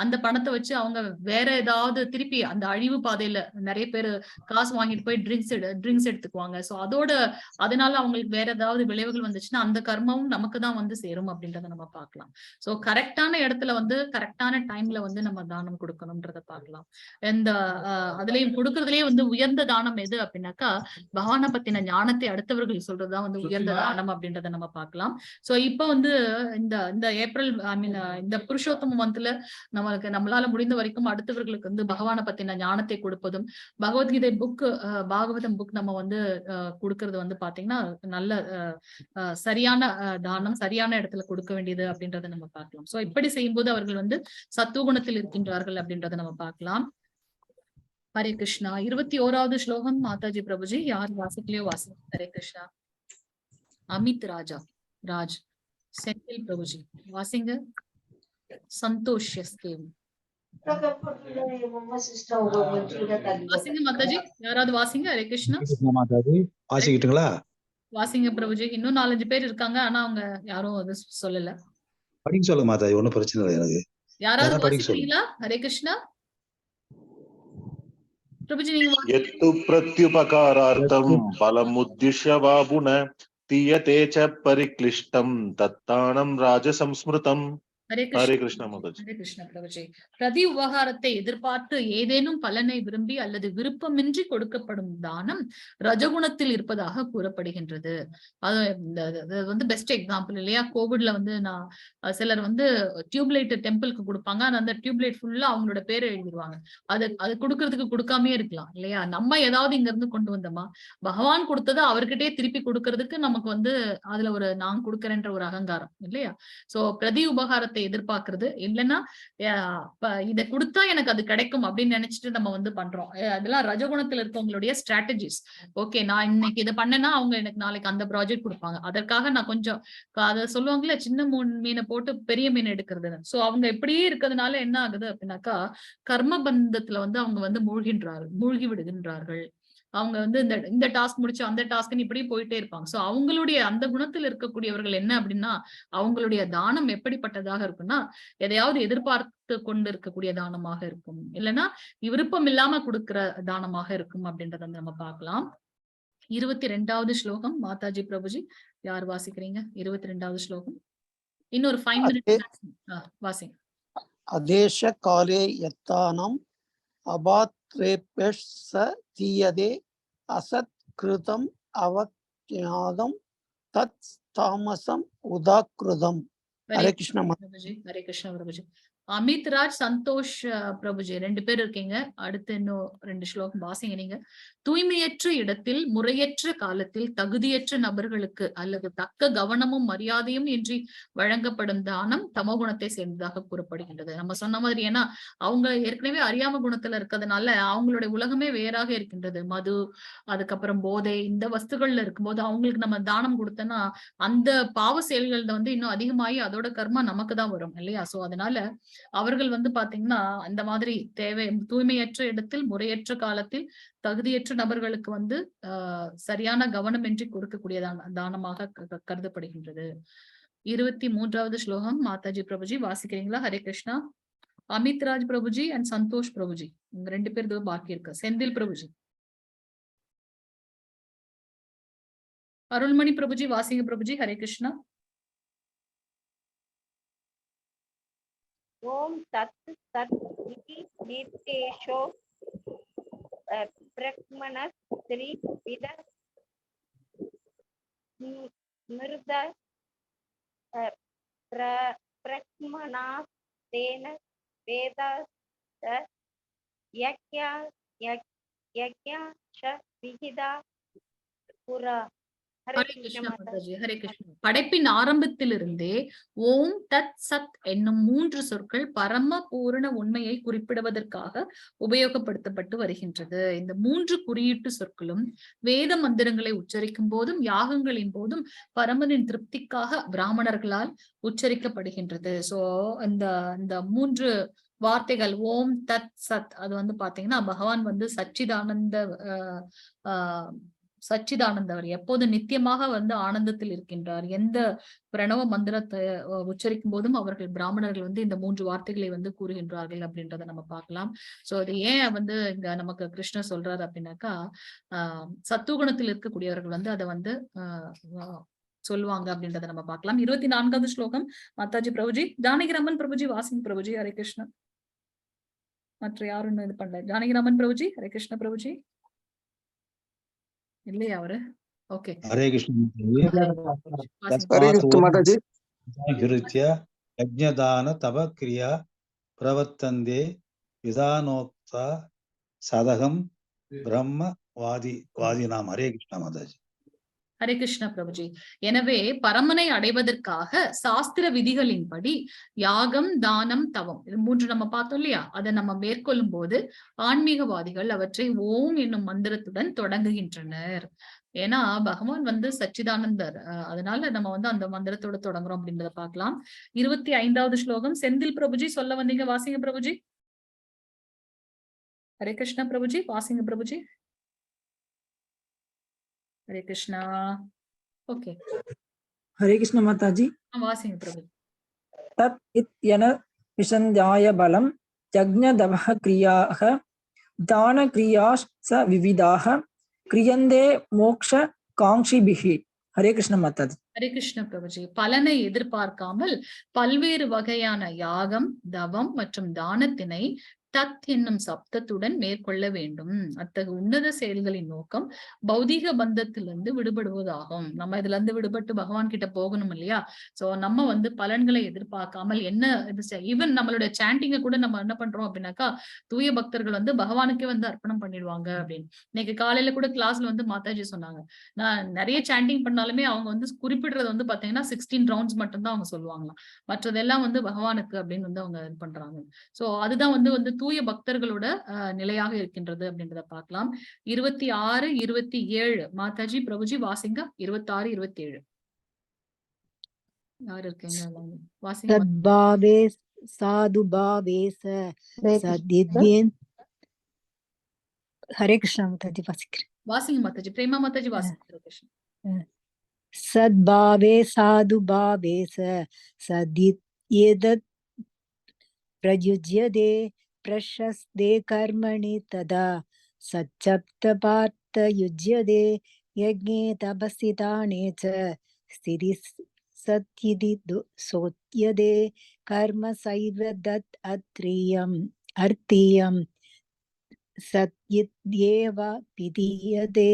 அந்த பணத்தை வச்சு அவங்க வேற ஏதாவது திருப்பி அந்த அழிவு பாதையில நிறைய பேர் காசு வாங்கிட்டு போய் ட்ரிங்க்ஸ் எடுத்துக்குவாங்க. சோ அதனால அவங்களுக்கு வேற ஏதாவது விளைவுகள் வந்துச்சுன்னா அந்த கர்மமும் நமக்கு தான் சேரும் அப்படின்றத நம்ம பார்க்கலாம். சோ கரெக்டான இடத்துல கரெக்டான டைம்ல நம்ம தானம் கொடுக்கணும்ன்றத பார்க்கலாம். இந்த அதுலயும் கொடுக்கறதுலயே உயர்ந்த தானம் எது அப்படின்னாக்கா பகவானை பத்தின ஞானத்தை அடுத்தவர்கள் சொல்றதுதான் உயர்ந்த தானம் அப்படின்றத நம்ம பார்க்கலாம். சோ இப்ப இந்த ஏப்ரல் இந்த புருஷோத்தம மந்த்ல நம்மளால முடிந்த வரைக்கும் அடுத்தவர்களுக்கு பகவானை பத்தின ஞானத்தை கொடுப்பதும் பகவத்கீதை பாகவதம் புக் நம்ம கொடுக்கறது பாத்தீங்கன்னா நல்ல சரியான தானம், சரியான இடத்துல கொடுக்க வேண்டியது அப்படின்றத நம்ம பார்க்கலாம். சோ இப்படி செய்யும்போது அவர்கள் சத்துவகுணத்தில் இருக்கின்றார்கள் அப்படின்றத நம்ம பார்க்கலாம். ஹரே கிருஷ்ணா. 21வது ஸ்லோகம் மாதாஜி பிரபுஜி, யார் வாசிக்கலையோ வாசிங்க. ஹரே கிருஷ்ணா. அமித் ராஜ் செந்தில் பிரபுஜி வாசிங்க. சந்தோஷ் எஸ்கேம் வாசிங்க மாதாஜி, யாராவது வாசிங்க. ஹரே கிருஷ்ணா. மாதாஜி வாசிக்கிட்டுங்களா? வாசிங்க பிரபுஜி. இன்னும் 4-5 பேர் இருக்காங்க, ஆனா அவங்க யாரும் அது சொல்லல. படிக்க சொல்லுங்க மாதாஜி, ஒன்னும் பிரச்சனை இல்லை எனக்கு. யாராவது வாசிக்கிறீங்களா? ஹரே கிருஷ்ணா. பிரபுஜி நீங்க எத்து பிரத்யுபகாரார்த்தம் பலமுத்திஷ்ய வாபுன தீயதே ச பரிக்ளிஷ்டம் தத்தானம் ராஜசம்ஸ்மிருதம். ஹரே கிருஷ்ணா மாதாஜி. ஹரே கிருஷ்ணா பிரபுஜி. பிரதி உபகாரத்தை எதிர்பார்த்து ஏதேனும் பலனை விரும்பி அல்லது விருப்பமின்றி கொடுக்கப்படும் தானம் ரஜகுணத்தில் இருப்பதாக கூறப்படுகின்றது. அது பெஸ்ட் எக்ஸாம்பிள் இல்லையா? கோவிட்ல நான் சிலர் டியூப்லைட் டெம்பிளுக்கு கொடுப்பாங்க, ஆனா அந்த டியூப்லைட் ஃபுல்லா அவங்களோட பேரை எழுதிடுவாங்க. அது கொடுக்கறதுக்கு கொடுக்காமே இருக்கலாம் இல்லையா? நம்ம ஏதாவது இங்க இருந்து கொண்டு வந்தோமா? பகவான் கொடுத்ததை அவர்கிட்டயே திருப்பி கொடுக்கறதுக்கு நமக்கு அதுல ஒரு நான் கொடுக்கறேன்ற ஒரு அகங்காரம் இல்லையா? சோ பிரதி உபகாரத்தை பலத்தை எதிர்பார்க்கறது இல்லைன்னா இதை கொடுத்தா எனக்கு அது கிடைக்கும் அப்படின்னு நினைச்சிட்டு நம்ம வந்து பண்றோம். அதெல்லாம் ரஜகுணத்துல இருக்கவங்களுடைய ஸ்ட்ராட்டஜிஸ். ஓகே, நான் இன்னைக்கு இதை பண்ணேன்னா அவங்க எனக்கு நாளைக்கு அந்த ப்ராஜெக்ட் கொடுப்பாங்க, அதற்காக நான் கொஞ்சம் அதை சொல்லுவாங்கல்ல சின்ன மீனை போட்டு பெரிய மீன் எடுக்கிறதுன்னு. சோ அவங்க இப்படியே இருக்கிறதுனால என்ன ஆகுது அப்படின்னாக்கா கர்ம பந்தத்துல வந்து அவங்க வந்து மூழ்கி விடுகின்றார்கள். அவங்க வந்து இந்த டாஸ்க் முடிச்சு அந்த டாஸ்க்னு இப்படி போயிட்டே இருப்பாங்க. சோ அவங்களுடைய அந்த குணத்தில் இருக்கக்கூடியவர்கள் என்ன அப்படின்னா அவங்களுடைய தானம் எப்படிப்பட்டதாக இருக்குன்னா எதையாவது எதிர்பார்த்து கொண்டு இருக்கக்கூடிய தானமாக இருக்கும், இல்லைன்னா விருப்பம் இல்லாம கொடுக்கிற தானமாக இருக்கும் அப்படின்றத நம்ம பார்க்கலாம். 22வது ஸ்லோகம் மாதாஜி பிரபுஜி யார் வாசிக்கிறீங்க? 22வது ஸ்லோகம். இன்னொரு 5 மினிட்ஸ் வாசிங்க. அதேஷ காலே யத்தானம் அபாத்ரேப்யஸ்ஸ தீயதே அசத் கிருதம் அவக்ஞாதம் தத் தாமசம் உதாக்ருதம். ஹரே கிருஷ்ண பிரபுஜி. ஹரே கிருஷ்ண பிரபுஜி. அமித் ராஜ், சந்தோஷ் பிரபுஜி 2 பேர் இருக்கீங்க. அடுத்து இன்னும் 2 ஸ்லோகம் வாசிங்க நீங்க. தூய்மையற்ற இடத்தில் முறையற்ற காலத்தில் தகுதியற்ற நபர்களுக்கு அல்லது தக்க கவனமும் மரியாதையும் இன்றி வழங்கப்படும் தானம் தமோகுணத்தை சேர்ந்ததாக கூறப்படுகின்றது. நம்ம சொன்ன மாதிரி ஏன்னா அவங்க ஏற்கனவே அறியாம குணத்துல இருக்கிறதுனால அவங்களுடைய உலகமே வேறாக இருக்கின்றது. மது, அதுக்கப்புறம் போதை, இந்த வஸ்துகள்ல இருக்கும்போது அவங்களுக்கு நம்ம தானம் கொடுத்தோம்னா அந்த பாவ செயல்கள் வந்து இன்னும் அதிகமாகி அதோட கர்மா நமக்கு தான் வரும் இல்லையா? சோ அதனால அவர்கள் வந்து பாத்தீங்கன்னா அந்த மாதிரி தூய்மையற்ற இடத்தில் முறையற்ற காலத்தில் தகுதியற்ற நபர்களுக்கு வந்து சரியான கவனமின்றி கொடுக்கக்கூடிய தானமாக கருதப்படுகின்றது. 23வது ஸ்லோகம் மாதாஜி பிரபுஜி வாசிக்கிறீங்களா? ஹரே கிருஷ்ணா. அமித் ராஜ் பிரபுஜி அண்ட் சந்தோஷ் பிரபுஜி, உங்க 2 பேர் பாக்கி இருக்கு. செந்தில் பிரபுஜி. அருள்மணி பிரபுஜி வாசிங்க பிரபுஜி. ஹரே கிருஷ்ணா. ஓம் தத் சத் நிர்தேஷோ பிரக்மணஸ் ஸ்ரீ வித மிருத பிரக்மணாஸ் தேன வேத யக்யா விகிதா புரா. ஹரே கிருஷ்ணா மாதாஜி. ஹரே கிருஷ்ணா. படைப்பின் ஆரம்பத்திலிருந்தே ஓம் தத் சத் என்னும் 3 சொற்கள் பரம பூரண உண்மையை குறிப்பிடுவதற்காக உபயோகப்படுத்தப்பட்டு வருகின்றது. இந்த 3 குறியீட்டு சொற்களும் வேத மந்திரங்களை உச்சரிக்கும் போதும் யாகங்களின் போதும் பரமனின் திருப்திக்காக பிராமணர்களால் உச்சரிக்கப்படுகின்றது. சோ இந்த 3 வார்த்தைகள் ஓம் தத் சத் அது வந்து பாத்தீங்கன்னா பகவான் வந்து சச்சிதானந்தவர் எப்போது நித்தியமாக வந்து ஆனந்தத்தில் இருக்கின்றார். எந்த பிரணவ மந்திரத்தை உச்சரிக்கும் போதும் அவர்கள் பிராமணர்கள் வந்து இந்த 3 வார்த்தைகளை வந்து கூறுகின்றார்கள் அப்படின்றத நம்ம பார்க்கலாம். சோ அது ஏன் வந்து இங்க நமக்கு கிருஷ்ணர் சொல்றாரு அப்படின்னாக்கா சத்துவகுணத்தில் இருக்கக்கூடியவர்கள் வந்து அதை வந்து சொல்லுவாங்க அப்படின்றத நம்ம பார்க்கலாம். 24வது ஸ்லோகம் மாதாஜி பிரபுஜி. ஜானகிராமன் பிரபுஜி வாசிங் பிரபுஜி. ஹரே கிருஷ்ணா. மற்ற யாரும் இது பண்ணல. ஜானகிராமன் பிரபுஜி. ஹரே கிருஷ்ண பிரபுஜி. இல்லையா அவரு? ஓகே. ஹரே கிருஷ்ண மாதாஜி. யஜ்ஞதான தப கிரியா பிரவர்த்தந்தே விதானோக்தா சதகம் பிரம்ம வாதினாம். ஹரே கிருஷ்ண மாதாஜி. ஹரே கிருஷ்ணா பிரபுஜி. எனவே பரமனை அடைவதற்காக சாஸ்திர விதிகளின்படி யாகம், தானம், தவம் இது 3 நம்ம பார்த்தோம் இல்லையா? அதை நம்ம மேற்கொள்ளும் போது ஆன்மீகவாதிகள் அவற்றை ஓம் என்னும் மந்திரத்துடன் தொடங்குகின்றனர். ஏன்னா பகவான் வந்து சச்சிதானந்தர், அதனால நம்ம வந்து அந்த மந்திரத்தோட தொடங்குறோம் அப்படின்றத பார்க்கலாம். 25வது ஸ்லோகம் செந்தில் பிரபுஜி சொல்ல வந்தீங்க, வாசிங்க பிரபுஜி. ஹரே கிருஷ்ணா பிரபுஜி, வாசிங்க பிரபுஜி. ஹரே கிருஷ்ணா. ஓகே. ஹரே கிருஷ்ண மாதாஜி. வாசிங்க பிரபு. தத் இத்யன விசஞ்சாய பலம் யஜ்ஞதவஹ கிரியாஹ தான கிரியாஸ் விவிதாக கிரியந்தே மோக்ஷ காங்ஷிபிஹி. ஹரே கிருஷ்ண மாதாஜி. ஹரே கிருஷ்ண பிரபுஜி. பலனை எதிர்பார்க்காமல் பல்வேறு வகையான யாகம், தவம் மற்றும் தானத்தினை தத் என்னும் சப்தத்துடன் மேற்கொள்ள வேண்டும். அத்தகைய உன்னத செயல்களின் நோக்கம் பௌதீக பந்தத்திலிருந்து விடுபடுவதாகும். நம்ம இதுல இருந்து விடுபட்டு பகவான் கிட்ட போகணும் இல்லையா? சோ நம்ம வந்து பலன்களை எதிர்பார்க்காமல் என்ன ஈவன் நம்மளுடைய சாண்டிங்க கூட நம்ம என்ன பண்றோம் அப்படின்னாக்கா, தூய பக்தர்கள் வந்து பகவானுக்கே வந்து அர்ப்பணம் பண்ணிடுவாங்க அப்படின்னு. இன்னைக்கு காலையில கூட கிளாஸ்ல வந்து மாதாஜி சொன்னாங்க, நான் நிறைய சாண்டிங் பண்ணாலுமே அவங்க வந்து குறிப்பிடுறது வந்து பாத்தீங்கன்னா 16 ரவுண்ட்ஸ் மட்டும் தான் அவங்க சொல்லுவாங்களாம். மற்றதெல்லாம் வந்து பகவானுக்கு அப்படின்னு வந்து அவங்க இது பண்றாங்க. சோ அதுதான் வந்து தூய பக்தர்களோட நிலையாக இருக்கின்றது அப்படின்றத பார்க்கலாம். 26, 27 மாதாஜி பிரபுஜி வாசிங்க. 26, 27 யார் இருக்கீங்க? வாசிங்க. சத்பாவே சாதுபாவே சத்யேன். ஹரே கிருஷ்ணா மாதாஜி வாசிக்கிறேன். வாசிங்க மாதாஜி. பிரேமா மாதாஜி வாசிங்க. சத்பாவே சாதுபாவே சத்யேதத் பிரயுஜ்யதே பிரசஸ்தே கர்மணி ததா சச்சப்த யுஜ்யதே யஜ்ஞே தபசி தானே ச ஸ்திதி சத்யிதி சோத்யதே கர்ம சைவ தத் அர்த்தியம் சத்யேவ விதீயதே.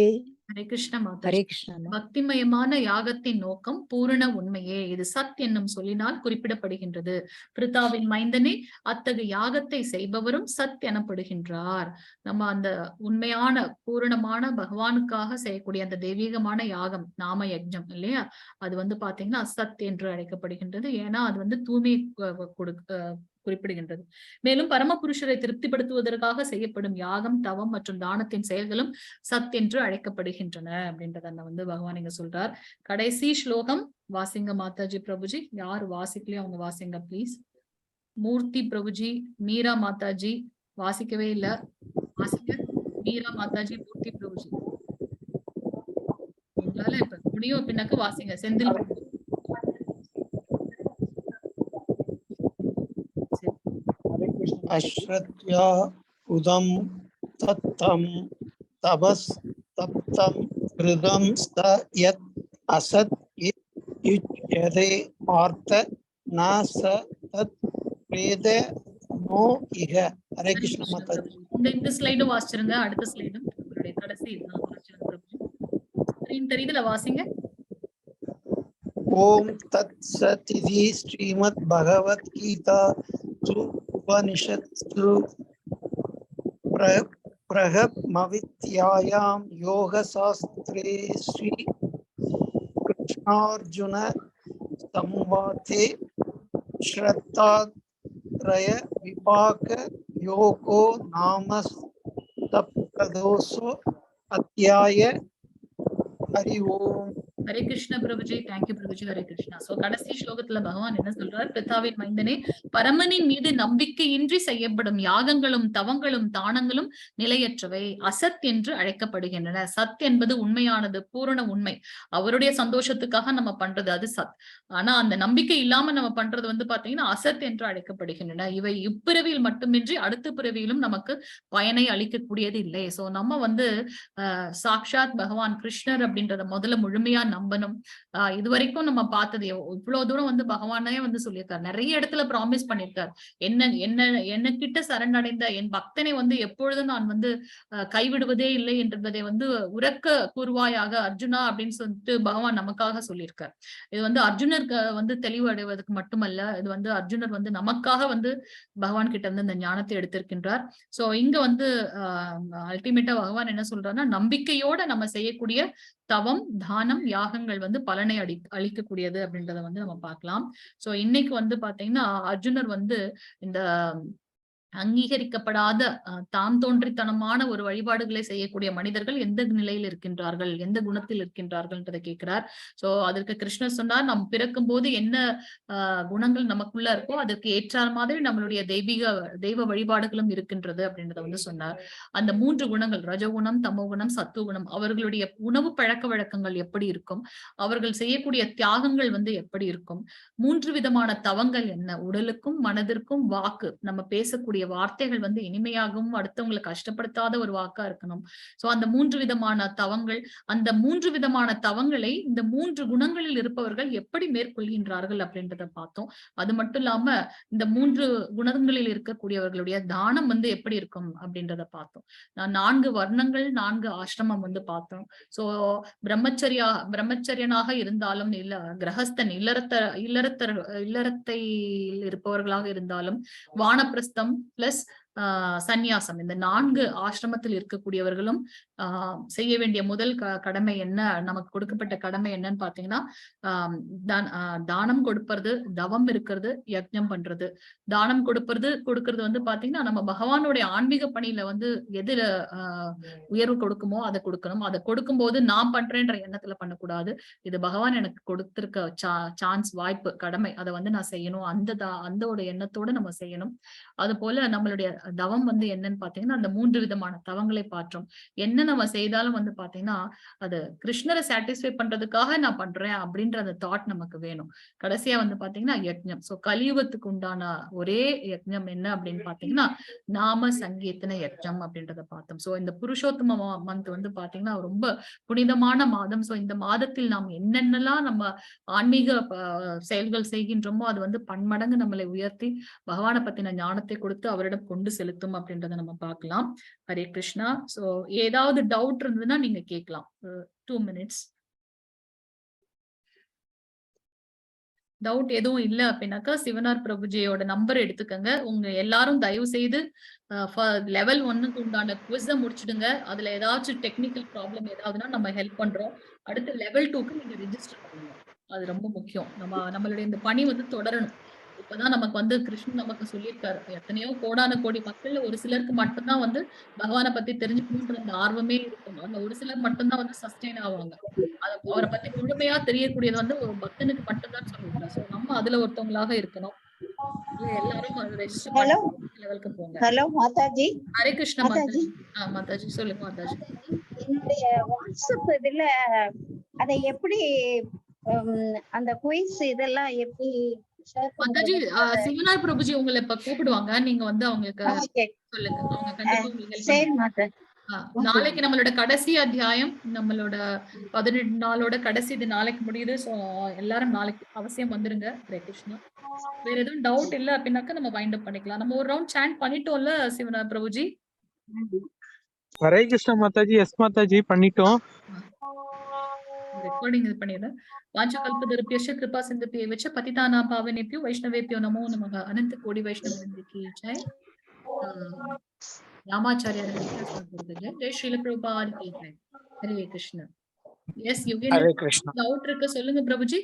ஹரே கிருஷ்ண மாதாஜி. ஹரே கிருஷ்ணா. பக்திமயமான யாகத்தின் நோக்கம் பூரண உண்மையே. இது சத் என்னும் சொல்லினால் குறிப்பிடப்படுகின்றது. பிருத்தாவின் மைந்தனே, அத்தகைய யாகத்தை செய்பவரும் சத் எனப்படுகின்றார். நம்ம அந்த உண்மையான பூரணமான பகவானுக்காக செய்யக்கூடிய அந்த தெய்வீகமான யாகம் நாம யஜ்ஞம் இல்லையா, அது வந்து பாத்தீங்கன்னா சத் என்று அழைக்கப்படுகின்றது. ஏன்னா அது வந்து தூய்மை குறிப்பிடுகின்றது. மேலும் பரமபுருஷரை திருப்திப்படுத்துவதற்காக செய்யப்படும் யாகம், தவம் மற்றும் தானத்தின் செயல்களும் சத் என்று அழைக்கப்படுகின்றன அப்படின்றத வந்து பகவான் இங்க சொல்றார். கடைசி ஸ்லோகம் வாசிங்க மாதாஜி பிரபுஜி. யார் வாசிக்கலையோ அவங்க வாசிங்க பிளீஸ். மூர்த்தி பிரபுஜி, மீரா மாதாஜி வாசிக்கவே இல்ல, வாசிங்க. மீரா மாதாஜி, மூர்த்தி பிரபுஜி உங்களால இப்ப முடியும் அப்படின்னாக்க வாசிங்க. செந்தில் பிரபுஜி. அஸ்ரத்யா உதம் தத்தம் தபஸ் தப்தம் கிருதம் யத் அசத் யுஜ்யதே பார்த்த நாச தத் வேத நோ இக. ஹரே கிருஷ்ண மாதாஜி. இந்த ஸ்லைடும் வாசிச்சிருங்க. அடுத்த ஸ்லைடும் உங்களுடைய கடைசி ஸ்கிரீன் தெரியுதுல, வாசிங்க. ஓம் தத் சத் இதி ஸ்ரீமத் பகவத் கீதா உபனிஷத்சு பிரஹ்மவித்யாயாம் யோகசாஸ்திரே ஸ்ரீ கிருஷ்ணார்ஜுன சம்வாதே ஸ்ரத்தாத்ரய விபாக யோகோ நாம சப்ததோஸோ அத்தியாய. ஹரி ஓம். ஹரே கிருஷ்ண பிரபுஜி. தேங்க்யூ பிரபுஜி. ஹரே கிருஷ்ணா. சோ கடைசி ஸ்லோகத்துல பகவான் என்ன சொல்றார்? பிதாவின் மைந்தனே, பரமனின் மீது நம்பிக்கையின்றி செய்யப்படும் யாகங்களும் தவங்களும் தானங்களும் நிலையற்றவை, அசத் என்று அழைக்கப்படுகின்றன. சத் என்பது உண்மையானது, பூரண உண்மை. அவருடைய சந்தோஷத்துக்காக நம்ம பண்றது அது சத். ஆனா அந்த நம்பிக்கை இல்லாம நம்ம பண்றது வந்து பாத்தீங்கன்னா அசத் என்று அழைக்கப்படுகின்றன. இவை இப்பிறவியில் மட்டுமின்றி அடுத்த பிறவியிலும் நமக்கு பயனை அளிக்கக்கூடியது இல்லை. சோ நம்ம வந்து சாக்ஷாத் பகவான் கிருஷ்ணர் அப்படின்றத முதல்ல முழுமையா நம்பணும். இதுவரைக்கும் நம்ம பார்த்தது இவ்வளவு தூரம் வந்து பகவானே வந்து சொல்லியிருக்காரு. நிறைய இடத்துல ப்ராமிஸ் பண்ணியிருக்காரு. என்ன கிட்ட சரணடைந்த என் பக்தனை வந்து எப்பொழுதும் நான் வந்து கைவிடுவதே இல்லை என்பதை வந்து உரக்க கூறுவாயாக அர்ஜுனா அப்படின்னு சொல்லிட்டு பகவான் நமக்காக சொல்லியிருக்கார். இது வந்து அர்ஜுனருக்கு வந்து தெளிவு அடைவதற்கு மட்டுமல்ல, இது வந்து அர்ஜுனர் வந்து நமக்காக வந்து பகவான் கிட்ட இருந்து இந்த ஞானத்தை எடுத்திருக்கின்றார். சோ இங்க வந்து அல்டிமேட்டா பகவான் என்ன சொல்றாருன்னா, நம்பிக்கையோட நம்ம செய்யக்கூடிய தவம், தானம், யாகங்கள் வந்து பலனை அளிக்கக்கூடியது அப்படின்றத வந்து நம்ம பார்க்கலாம். சோ இன்னைக்கு வந்து பாத்தீங்கன்னா அர்ஜுனர் வந்து இந்த அங்கீகரிக்கப்படாத தாம் தோன்றித்தனமான ஒரு வழிபாடுகளை செய்யக்கூடிய மனிதர்கள் எந்த நிலையில் இருக்கின்றார்கள், எந்த குணத்தில் இருக்கின்றார்கள்ன்றதை கேட்கிறார். சோ அதற்கு கிருஷ்ணர் சொன்னார், நம் பிறக்கும் போது என்ன குணங்கள் நமக்குள்ள இருக்கோ அதற்கு ஏற்ற மாதிரி நம்மளுடைய தெய்வ வழிபாடுகளும் இருக்கின்றது அப்படின்றத வந்து சொன்னார். அந்த 3 குணங்கள் ரஜகுணம், தமோகுணம், சத்துவகுணம், அவர்களுடைய உணவு பழக்க வழக்கங்கள் எப்படி இருக்கும், அவர்கள் செய்யக்கூடிய தியாகங்கள் வந்து எப்படி இருக்கும், 3 விதமான தவங்கள் என்ன, உடலுக்கும் மனதிற்கும் வாக்கு நம்ம பேசக்கூடிய நம்மளுடைய வார்த்தைகள் வந்து இனிமையாகவும் அடுத்தவங்களை கஷ்டப்படுத்தாத ஒரு வாக்கா இருக்கணும். சோ அந்த 3 விதமான தவங்கள், அந்த 3 விதமான தவங்களை இந்த 3 குணங்களில் இருப்பவர்கள் எப்படி மேற்கொள்கின்றார்கள் அப்படின்றத பார்த்தோம். அது மட்டும் இல்லாம இந்த 3 குணங்களில் இருக்கக்கூடியவர்களுடைய தானம் வந்து எப்படி இருக்கும் அப்படின்றத பார்த்தோம். 4 வர்ணங்கள் 4 ஆசிரமம் வந்து பார்த்தோம். சோ பிரம்மச்சரியனாக இருந்தாலும் இல்ல கிரகஸ்தன் இல்லறத்தை இருப்பவர்களாக இருந்தாலும் வானப்பிரஸ்தம் பிளஸ் சந்நியாசம், இந்த 4 ஆசிரமத்தில் இருக்கக்கூடியவர்களும் செய்ய வேண்டிய முதல் கடமை என்ன, நமக்கு கொடுக்கப்பட்ட கடமை என்னன்னு பாத்தீங்கன்னா தானம் கொடுப்பது, தவம் இருக்கிறது, யஜ்ஞம் பண்றது. தானம் கொடுக்கறது வந்து பாத்தீங்கன்னா நம்ம பகவானுடைய ஆன்மீக பணியில வந்து எதுல உயர்வு கொடுக்குமோ அதை கொடுக்கணும். அதை கொடுக்கும் போது நான் பண்றேன்ற எண்ணத்துல பண்ணக்கூடாது. இது பகவான் எனக்கு கொடுத்திருக்க சான்ஸ், வாய்ப்பு, கடமை, அதை வந்து நான் செய்யணும். அந்த எண்ணத்தோட நம்ம செய்யணும். அது போல நம்மளுடைய தவம் வந்து என்னன்னு பாத்தீங்கன்னா அந்த 3 விதமான தவங்களை பாற்றோம். என்ன நம்ம செய்தாலும் வந்து பாத்தீங்கன்னா அது கிருஷ்ணரை சாட்டிஸ்ஃபை பண்றதுக்காக நான் பண்றேன் அப்படின்ற அந்த தாட் நமக்கு வேணும். கடைசியா வந்து பாத்தீங்கன்னா யஜ்ஞம். சோ கலியுகத்துக்கு உண்டான ஒரே யஜ்ஞம் என்ன அப்படின்னு பாத்தீங்கன்னா நாம சங்கீர்த்தன யஜ்ஞம் அப்படின்றத பார்த்தோம். சோ இந்த புருஷோத்தம மந்த் வந்து பாத்தீங்கன்னா ரொம்ப புனிதமான மாதம். சோ இந்த மாதத்தில் நாம் என்னென்னலாம் நம்ம ஆன்மீக செயல்கள் செய்கின்றோமோ அது வந்து பன்மடங்கு நம்மளை உயர்த்தி பகவானை பத்தின ஞானத்தை கொடுத்து அவரிடம் கொண்டு செலுத்தும் அப்படின்றத நம்ம பார்க்கலாம். ஹரே கிருஷ்ணா. சோ ஏதாவது டவுட் இருந்ததுன்னா நீங்க கேட்கலாம். 2 minutes. டவுட் எதுவும் இல்ல அப்படின்னாக்கா சிவனார் பிரபுஜியோட நம்பர் எடுத்துக்கங்க. உங்க எல்லாரும் தயவு செய்து லெவல் 1க்கு உண்டான குவிஸை முடிச்சிடுங்க. அதுல ஏதாச்சும் டெக்னிக்கல் ப்ராப்ளம் ஏதாவதுன்னா நம்ம ஹெல்ப் பண்றோம். அடுத்து லெவல் 2க்கு நீங்க ரெஜிஸ்டர் பண்ணுங்க. அது ரொம்ப முக்கியம். நம்மளுடைய இந்த பணி வந்து தொடரணும். இப்பதான் நமக்கு வந்து கிருஷ்ணன் நமக்கு சொல்லியிருக்காரு. எத்தனையோ கோடான கோடி மக்கள் ஒரு சிலருக்கு மட்டும்தான் வந்து பகவானை பத்தி தெரிஞ்சுக்கணுன்ற அந்த ஆர்வமே இருக்கும். அந்த ஒரு சிலர் மட்டும்தான் வந்து சஸ்டெயின் ஆவாங்க. அவரை பத்தி முழுமையா தெரியக்கூடியது வந்து ஒரு பக்தனுக்கு மட்டும்தான் சொல்லுவாங்க. சோ நம்ம அதுல ஒருத்தவங்களாக இருக்கணும். எல்லாரும் ரெஜிஸ்டர் பண்ணி லெவலுக்கு போங்க. ஹலோ மாதாஜி. ஹரே கிருஷ்ணா மாதாஜி. மாதாஜி சொல்லுங்க மாதாஜி. என்னுடைய வாட்ஸ்அப் இதுல அதை எப்படி அந்த குயிஸ் இதெல்லாம் எப்படி மாதாஜி சிவனார் பிரபுஜி உங்களை இப்ப கூப்பிடுவாங்க. நீங்க வந்து அவங்களுக்கு சொல்லுங்க. அவங்க கண்டிப்பா உங்களுக்கு நாளைக்கு நம்மளோட கடைசி அத்தியாயம், நம்மளோட 18 நாளோட கடைசி இது நாளைக்கு முடியுது. சோ எல்லாரும் நாளைக்கு அவசியம் வந்துருங்க. ஹரே கிருஷ்ணா. வேற எதுவும் டவுட் இல்ல அப்படின்னாக்கா நம்ம வைண்ட் அப் பண்ணிக்கலாம். நம்ம ஒரு ரவுண்ட் சாண்ட் பண்ணிட்டோம்ல சிவனார் பிரபுஜி? ஹரே கிருஷ்ணா மாதாஜி. எஸ் மாதாஜி பண்ணிட்டோம். ரெக்கார்டிங் இது பண்ணிடுறேன். வாஞ்சகல்பதருப்யஸ்ய கிருபா சிந்துப்யே வச்ச பதிதானாம் பாவனேப்யோ வைஷ்ணவேப்யோ நமோ நமः. அனந்த கோடி வைஷ்ணவ கி ஜெய். ராமாச்சாரியார் ஜெய் ஸ்ரீல பிரபுபாத் கி ஜெய். ஹரே கிருஷ்ணா. எஸ் யுகேந்திர டவுட் இருக்கு சொல்லுங்க பிரபுஜி.